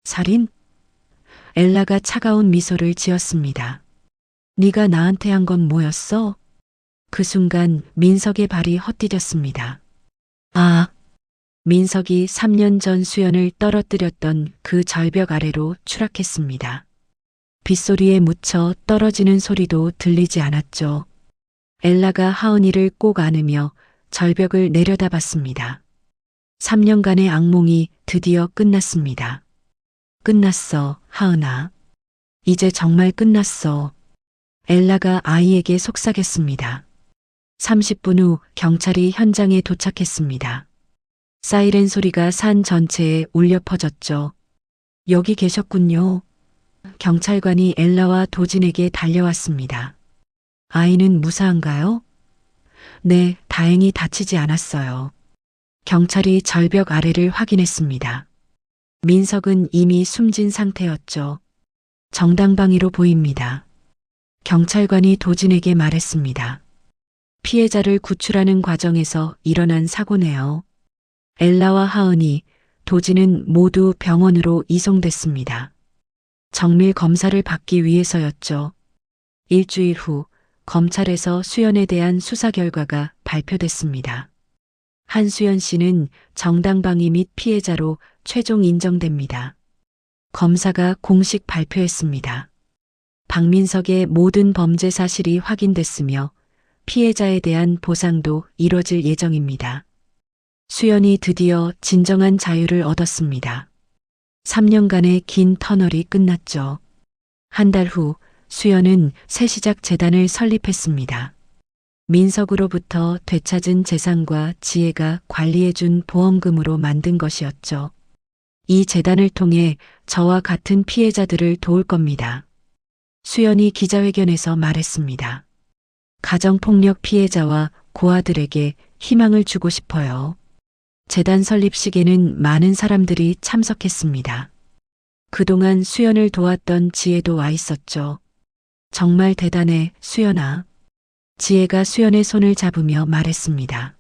살인? 엘라가 차가운 미소를 지었습니다. 네가 나한테 한 건 뭐였어? 그 순간 민석의 발이 헛디뎠습니다. 아! 민석이 3년 전 수연을 떨어뜨렸던 그 절벽 아래로 추락했습니다. 빗소리에 묻혀 떨어지는 소리도 들리지 않았죠. 엘라가 하은이를 꼭 안으며 절벽을 내려다봤습니다. 3년간의 악몽이 드디어 끝났습니다. 끝났어, 하은아. 이제 정말 끝났어. 엘라가 아이에게 속삭였습니다. 30분 후 경찰이 현장에 도착했습니다. 사이렌 소리가 산 전체에 울려 퍼졌죠. 여기 계셨군요. 경찰관이 엘라와 도진에게 달려왔습니다. 아이는 무사한가요? 네, 다행히 다치지 않았어요. 경찰이 절벽 아래를 확인했습니다. 민석은 이미 숨진 상태였죠. 정당방위로 보입니다. 경찰관이 도진에게 말했습니다. 피해자를 구출하는 과정에서 일어난 사고네요. 엘라와 하은이, 도진은 모두 병원으로 이송됐습니다. 정밀 검사를 받기 위해서였죠. 일주일 후 검찰에서 수연에 대한 수사 결과가 발표됐습니다. 한수연 씨는 정당방위 및 피해자로 최종 인정됩니다. 검사가 공식 발표했습니다. 박민석의 모든 범죄 사실이 확인됐으며 피해자에 대한 보상도 이뤄질 예정입니다. 수연이 드디어 진정한 자유를 얻었습니다. 3년간의 긴 터널이 끝났죠. 한 달 후 수연은 새시작 재단을 설립했습니다. 민석으로부터 되찾은 재산과 지혜가 관리해준 보험금으로 만든 것이었죠. 이 재단을 통해 저와 같은 피해자들을 도울 겁니다. 수연이 기자회견에서 말했습니다. 가정폭력 피해자와 고아들에게 희망을 주고 싶어요. 재단 설립식에는 많은 사람들이 참석했습니다. 그동안 수연을 도왔던 지혜도 와 있었죠. 정말 대단해, 수연아. 지혜가 수연의 손을 잡으며 말했습니다.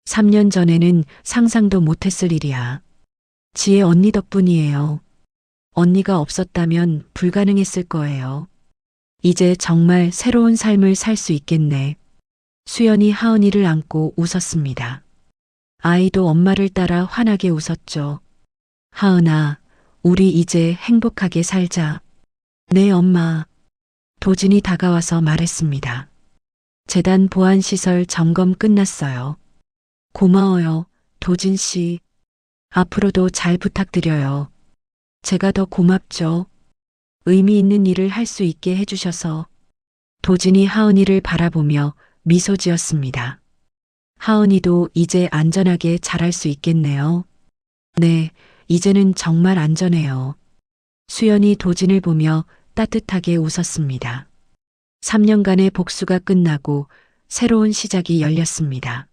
3년 전에는 상상도 못했을 일이야. 지혜 언니 덕분이에요. 언니가 없었다면 불가능했을 거예요. 이제 정말 새로운 삶을 살 수 있겠네. 수연이 하은이를 안고 웃었습니다. 아이도 엄마를 따라 환하게 웃었죠. 하은아, 우리 이제 행복하게 살자. 네, 엄마. 도진이 다가와서 말했습니다. 재단 보안시설 점검 끝났어요. 고마워요, 도진 씨. 앞으로도 잘 부탁드려요. 제가 더 고맙죠. 의미 있는 일을 할 수 있게 해주셔서. 도진이 하은이를 바라보며 미소 지었습니다. 하은이도 이제 안전하게 자랄 수 있겠네요. 네, 이제는 정말 안전해요. 수연이 도진을 보며 따뜻하게 웃었습니다. 3년간의 복수가 끝나고 새로운 시작이 열렸습니다.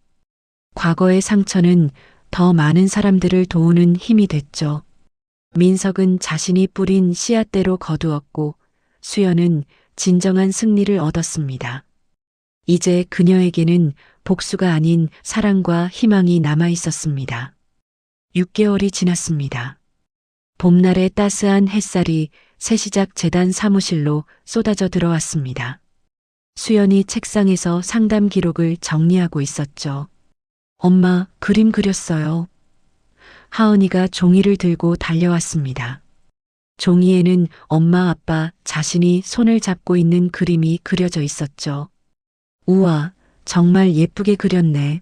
과거의 상처는 더 많은 사람들을 도우는 힘이 됐죠. 민석은 자신이 뿌린 씨앗대로 거두었고 수연은 진정한 승리를 얻었습니다. 이제 그녀에게는 복수가 아닌 사랑과 희망이 남아 있었습니다. 6개월이 지났습니다. 봄날의 따스한 햇살이 새시작 재단 사무실로 쏟아져 들어왔습니다. 수연이 책상에서 상담 기록을 정리하고 있었죠. 엄마, 그림 그렸어요. 하은이가 종이를 들고 달려왔습니다. 종이에는 엄마, 아빠 자신이 손을 잡고 있는 그림이 그려져 있었죠. 우와, 정말 예쁘게 그렸네.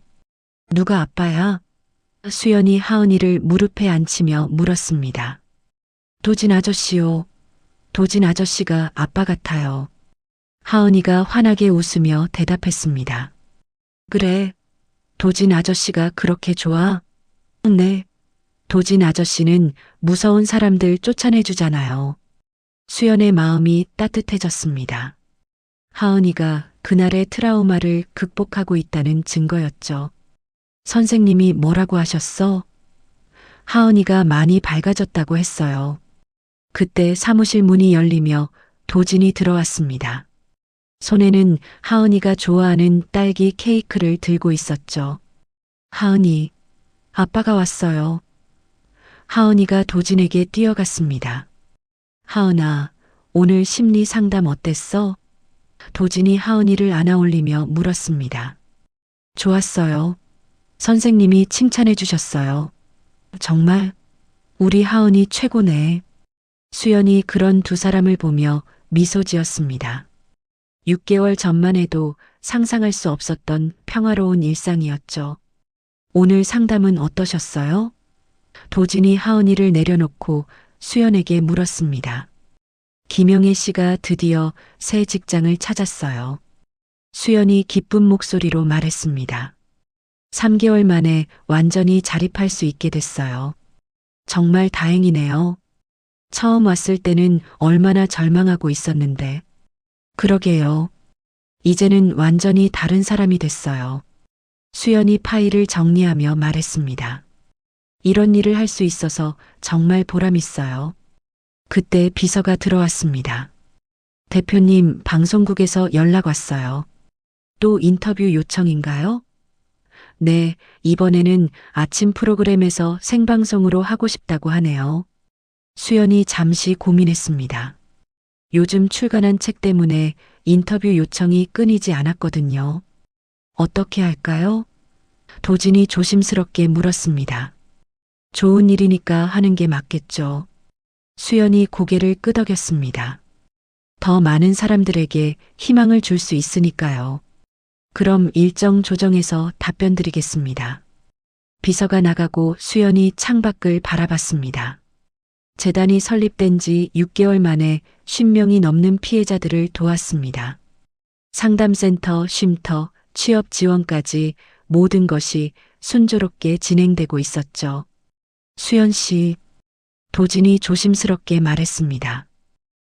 누가 아빠야? 수연이 하은이를 무릎에 앉히며 물었습니다. 도진 아저씨요. 도진 아저씨가 아빠 같아요. 하은이가 환하게 웃으며 대답했습니다. 그래, 도진 아저씨가 그렇게 좋아? 네. 도진 아저씨는 무서운 사람들 쫓아내주잖아요. 수연의 마음이 따뜻해졌습니다. 하은이가 그날의 트라우마를 극복하고 있다는 증거였죠. 선생님이 뭐라고 하셨어? 하은이가 많이 밝아졌다고 했어요. 그때 사무실 문이 열리며 도진이 들어왔습니다. 손에는 하은이가 좋아하는 딸기 케이크를 들고 있었죠. 하은이, 아빠가 왔어요. 하은이가 도진에게 뛰어갔습니다. 하은아, 오늘 심리 상담 어땠어? 도진이 하은이를 안아올리며 물었습니다. 좋았어요. 선생님이 칭찬해 주셨어요. 정말? 우리 하은이 최고네. 수연이 그런 두 사람을 보며 미소 지었습니다. 6개월 전만 해도 상상할 수 없었던 평화로운 일상이었죠. 오늘 상담은 어떠셨어요? 도진이 하은이를 내려놓고 수연에게 물었습니다. 김영애 씨가 드디어 새 직장을 찾았어요. 수연이 기쁜 목소리로 말했습니다. 3개월 만에 완전히 자립할 수 있게 됐어요. 정말 다행이네요. 처음 왔을 때는 얼마나 절망하고 있었는데. 그러게요. 이제는 완전히 다른 사람이 됐어요. 수연이 파일을 정리하며 말했습니다. 이런 일을 할 수 있어서 정말 보람있어요. 그때 비서가 들어왔습니다. 대표님, 방송국에서 연락 왔어요. 또 인터뷰 요청인가요? 네, 이번에는 아침 프로그램에서 생방송으로 하고 싶다고 하네요. 수연이 잠시 고민했습니다. 요즘 출간한 책 때문에 인터뷰 요청이 끊이지 않았거든요. 어떻게 할까요? 도진이 조심스럽게 물었습니다. 좋은 일이니까 하는 게 맞겠죠. 수연이 고개를 끄덕였습니다. 더 많은 사람들에게 희망을 줄 수 있으니까요. 그럼 일정 조정해서 답변 드리겠습니다. 비서가 나가고 수연이 창밖을 바라봤습니다. 재단이 설립된 지 6개월 만에 10명이 넘는 피해자들을 도왔습니다. 상담센터, 쉼터, 취업 지원까지 모든 것이 순조롭게 진행되고 있었죠. 수연 씨, 도진이 조심스럽게 말했습니다.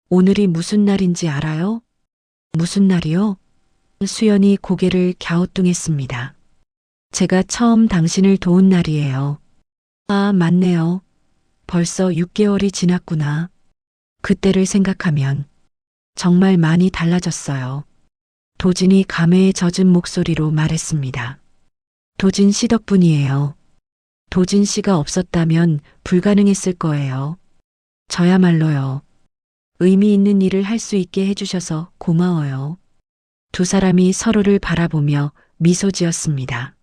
오늘이 무슨 날인지 알아요? 무슨 날이요? 수연이 고개를 갸우뚱했습니다. 제가 처음 당신을 도운 날이에요. 아, 맞네요. 벌써 6개월이 지났구나. 그때를 생각하면 정말 많이 달라졌어요. 도진이 감회에 젖은 목소리로 말했습니다. 도진 씨 덕분이에요. 도진 씨가 없었다면 불가능했을 거예요. 저야말로요. 의미 있는 일을 할 수 있게 해주셔서 고마워요. 두 사람이 서로를 바라보며 미소 지었습니다.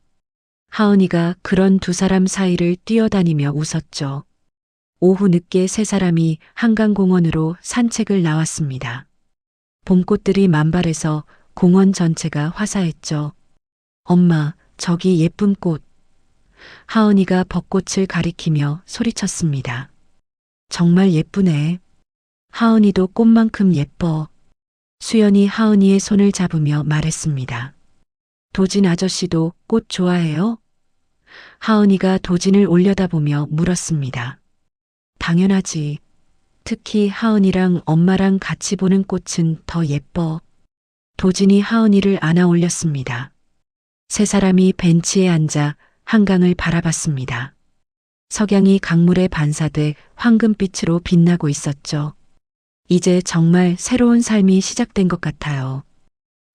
하은이가 그런 두 사람 사이를 뛰어다니며 웃었죠. 오후 늦게 세 사람이 한강공원으로 산책을 나왔습니다. 봄꽃들이 만발해서 공원 전체가 화사했죠. 엄마, 저기 예쁜 꽃. 하은이가 벚꽃을 가리키며 소리쳤습니다. 정말 예쁘네. 하은이도 꽃만큼 예뻐. 수연이 하은이의 손을 잡으며 말했습니다. 도진 아저씨도 꽃 좋아해요? 하은이가 도진을 올려다보며 물었습니다. 당연하지. 특히 하은이랑 엄마랑 같이 보는 꽃은 더 예뻐. 도진이 하은이를 안아 올렸습니다. 세 사람이 벤치에 앉아 한강을 바라봤습니다. 석양이 강물에 반사돼 황금빛으로 빛나고 있었죠. 이제 정말 새로운 삶이 시작된 것 같아요.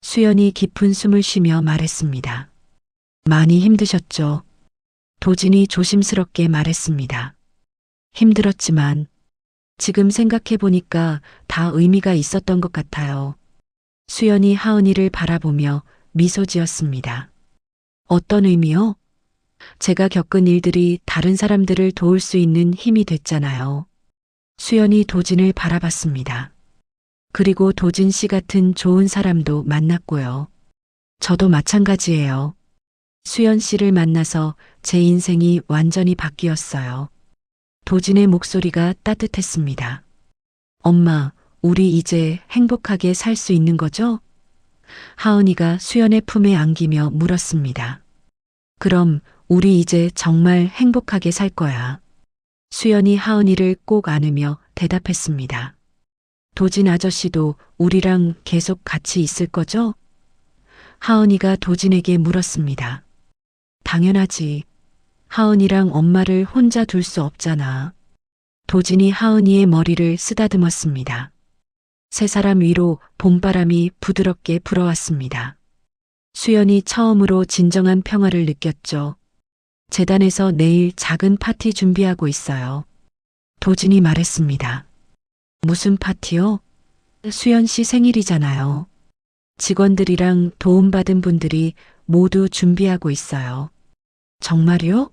수연이 깊은 숨을 쉬며 말했습니다. 많이 힘드셨죠? 도진이 조심스럽게 말했습니다. 힘들었지만 지금 생각해보니까 다 의미가 있었던 것 같아요. 수연이 하은이를 바라보며 미소 지었습니다. 어떤 의미요? 제가 겪은 일들이 다른 사람들을 도울 수 있는 힘이 됐잖아요. 수연이 도진을 바라봤습니다. 그리고 도진 씨 같은 좋은 사람도 만났고요. 저도 마찬가지예요. 수연 씨를 만나서 제 인생이 완전히 바뀌었어요. 도진의 목소리가 따뜻했습니다. 엄마, 우리 이제 행복하게 살 수 있는 거죠? 하은이가 수연의 품에 안기며 물었습니다. 그럼 우리 이제 정말 행복하게 살 거야. 수연이 하은이를 꼭 안으며 대답했습니다. 도진 아저씨도 우리랑 계속 같이 있을 거죠? 하은이가 도진에게 물었습니다. 당연하지. 하은이랑 엄마를 혼자 둘 수 없잖아. 도진이 하은이의 머리를 쓰다듬었습니다. 세 사람 위로 봄바람이 부드럽게 불어왔습니다. 수연이 처음으로 진정한 평화를 느꼈죠. 재단에서 내일 작은 파티 준비하고 있어요. 도진이 말했습니다. 무슨 파티요? 수연 씨 생일이잖아요. 직원들이랑 도움받은 분들이 모두 준비하고 있어요. 정말요?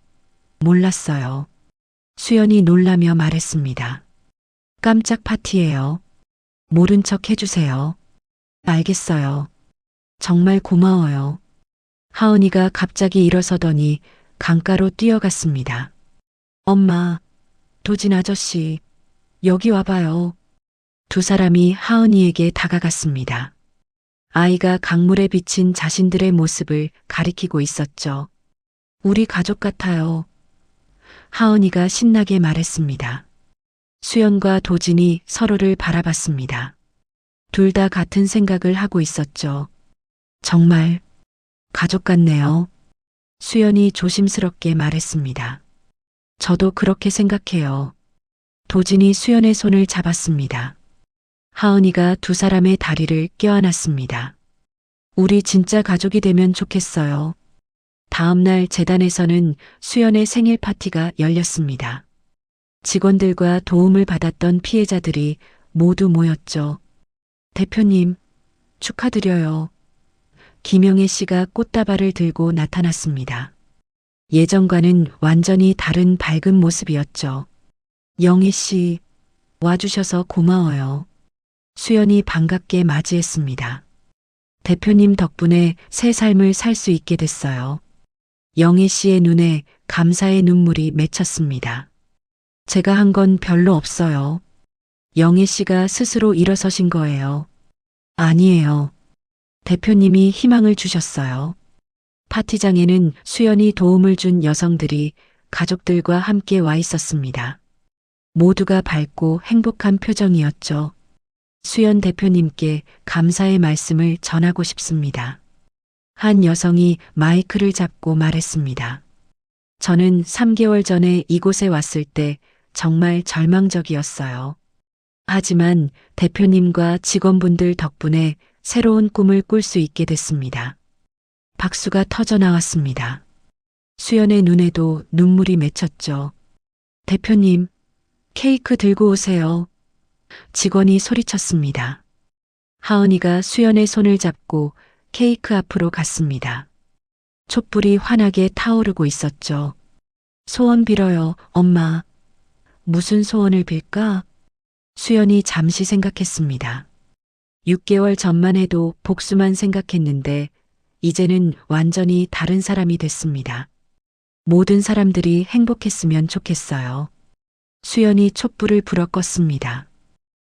몰랐어요. 수연이 놀라며 말했습니다. 깜짝 파티예요. 모른 척 해주세요. 알겠어요. 정말 고마워요. 하은이가 갑자기 일어서더니 강가로 뛰어갔습니다. 엄마, 도진 아저씨, 여기 와봐요. 두 사람이 하은이에게 다가갔습니다. 아이가 강물에 비친 자신들의 모습을 가리키고 있었죠. 우리 가족 같아요. 하은이가 신나게 말했습니다. 수연과 도진이 서로를 바라봤습니다. 둘 다 같은 생각을 하고 있었죠. 정말 가족 같네요. 수연이 조심스럽게 말했습니다. 저도 그렇게 생각해요. 도진이 수연의 손을 잡았습니다. 하은이가 두 사람의 다리를 껴안았습니다. 우리 진짜 가족이 되면 좋겠어요. 다음 날 재단에서는 수연의 생일 파티가 열렸습니다. 직원들과 도움을 받았던 피해자들이 모두 모였죠. 대표님, 축하드려요. 김영애 씨가 꽃다발을 들고 나타났습니다. 예전과는 완전히 다른 밝은 모습이었죠. 영애 씨, 와주셔서 고마워요. 수연이 반갑게 맞이했습니다. 대표님 덕분에 새 삶을 살 수 있게 됐어요. 영애 씨의 눈에 감사의 눈물이 맺혔습니다. 제가 한 건 별로 없어요. 영애 씨가 스스로 일어서신 거예요. 아니에요. 대표님이 희망을 주셨어요. 파티장에는 수연이 도움을 준 여성들이 가족들과 함께 와 있었습니다. 모두가 밝고 행복한 표정이었죠. 수연 대표님께 감사의 말씀을 전하고 싶습니다. 한 여성이 마이크를 잡고 말했습니다. 저는 3개월 전에 이곳에 왔을 때 정말 절망적이었어요. 하지만 대표님과 직원분들 덕분에 새로운 꿈을 꿀 수 있게 됐습니다. 박수가 터져 나왔습니다. 수연의 눈에도 눈물이 맺혔죠. 대표님, 케이크 들고 오세요. 직원이 소리쳤습니다. 하은이가 수연의 손을 잡고 케이크 앞으로 갔습니다. 촛불이 환하게 타오르고 있었죠. 소원 빌어요, 엄마. 무슨 소원을 빌까? 수연이 잠시 생각했습니다. 6개월 전만 해도 복수만 생각했는데 이제는 완전히 다른 사람이 됐습니다. 모든 사람들이 행복했으면 좋겠어요. 수연이 촛불을 불어 껐습니다.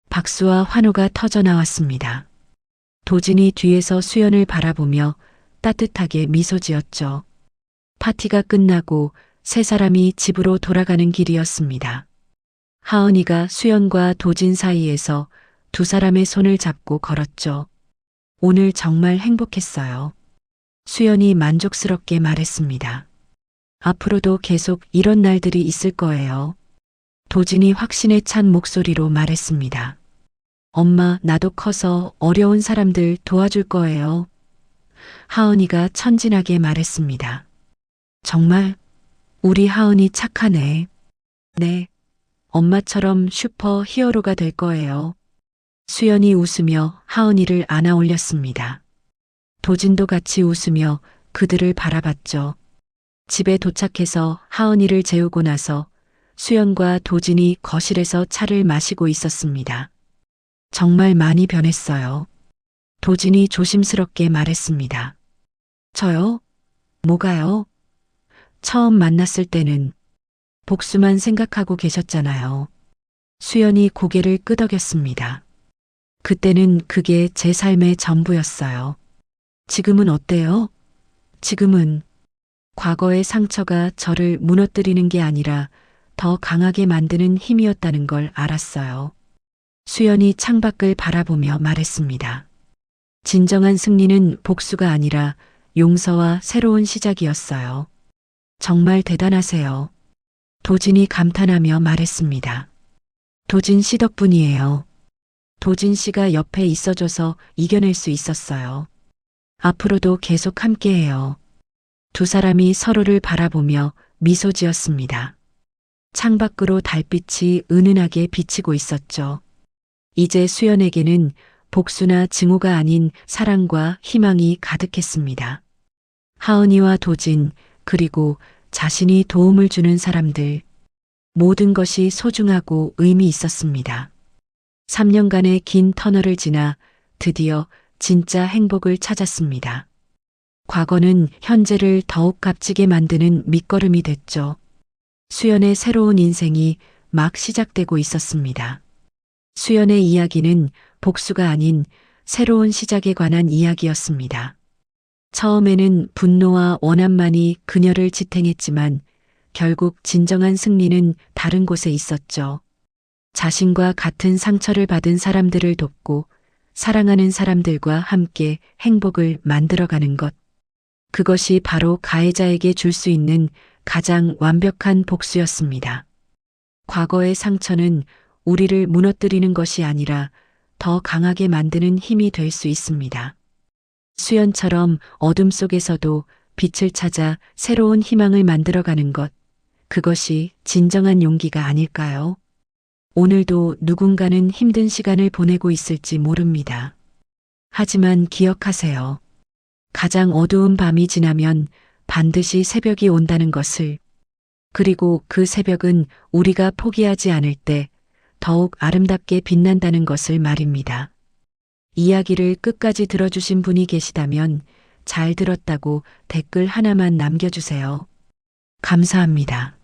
박수와 환호가 터져 나왔습니다. 도진이 뒤에서 수연을 바라보며 따뜻하게 미소 지었죠. 파티가 끝나고 세 사람이 집으로 돌아가는 길이었습니다. 하은이가 수연과 도진 사이에서 두 사람의 손을 잡고 걸었죠. 오늘 정말 행복했어요. 수연이 만족스럽게 말했습니다. 앞으로도 계속 이런 날들이 있을 거예요. 도진이 확신에 찬 목소리로 말했습니다. 엄마, 나도 커서 어려운 사람들 도와줄 거예요. 하은이가 천진하게 말했습니다. 정말 우리 하은이 착하네. 네, 엄마처럼 슈퍼 히어로가 될 거예요. 수연이 웃으며 하은이를 안아 올렸습니다. 도진도 같이 웃으며 그들을 바라봤죠. 집에 도착해서 하은이를 재우고 나서 수연과 도진이 거실에서 차를 마시고 있었습니다. 정말 많이 변했어요. 도진이 조심스럽게 말했습니다. 저요? 뭐가요? 처음 만났을 때는 복수만 생각하고 계셨잖아요. 수연이 고개를 끄덕였습니다. 그때는 그게 제 삶의 전부였어요. 지금은 어때요? 지금은 과거의 상처가 저를 무너뜨리는 게 아니라 더 강하게 만드는 힘이었다는 걸 알았어요. 수연이 창밖을 바라보며 말했습니다. 진정한 승리는 복수가 아니라 용서와 새로운 시작이었어요. 정말 대단하세요. 도진이 감탄하며 말했습니다. 도진 씨 덕분이에요. 도진 씨가 옆에 있어줘서 이겨낼 수 있었어요. 앞으로도 계속 함께해요. 두 사람이 서로를 바라보며 미소 지었습니다. 창밖으로 달빛이 은은하게 비치고 있었죠. 이제 수연에게는 복수나 증오가 아닌 사랑과 희망이 가득했습니다. 하은이와 도진, 그리고 자신이 도움을 주는 사람들, 모든 것이 소중하고 의미 있었습니다. 3년간의 긴 터널을 지나 드디어 진짜 행복을 찾았습니다. 과거는 현재를 더욱 값지게 만드는 밑거름이 됐죠. 수연의 새로운 인생이 막 시작되고 있었습니다. 수연의 이야기는 복수가 아닌 새로운 시작에 관한 이야기였습니다. 처음에는 분노와 원한만이 그녀를 지탱했지만 결국 진정한 승리는 다른 곳에 있었죠. 자신과 같은 상처를 받은 사람들을 돕고 사랑하는 사람들과 함께 행복을 만들어가는 것. 그것이 바로 가해자에게 줄 수 있는 가장 완벽한 복수였습니다. 과거의 상처는 우리를 무너뜨리는 것이 아니라 더 강하게 만드는 힘이 될 수 있습니다. 수연처럼 어둠 속에서도 빛을 찾아 새로운 희망을 만들어가는 것, 그것이 진정한 용기가 아닐까요? 오늘도 누군가는 힘든 시간을 보내고 있을지 모릅니다. 하지만 기억하세요. 가장 어두운 밤이 지나면 반드시 새벽이 온다는 것을, 그리고 그 새벽은 우리가 포기하지 않을 때 더욱 아름답게 빛난다는 것을 말입니다. 이야기를 끝까지 들어주신 분이 계시다면 잘 들었다고 댓글 하나만 남겨주세요. 감사합니다.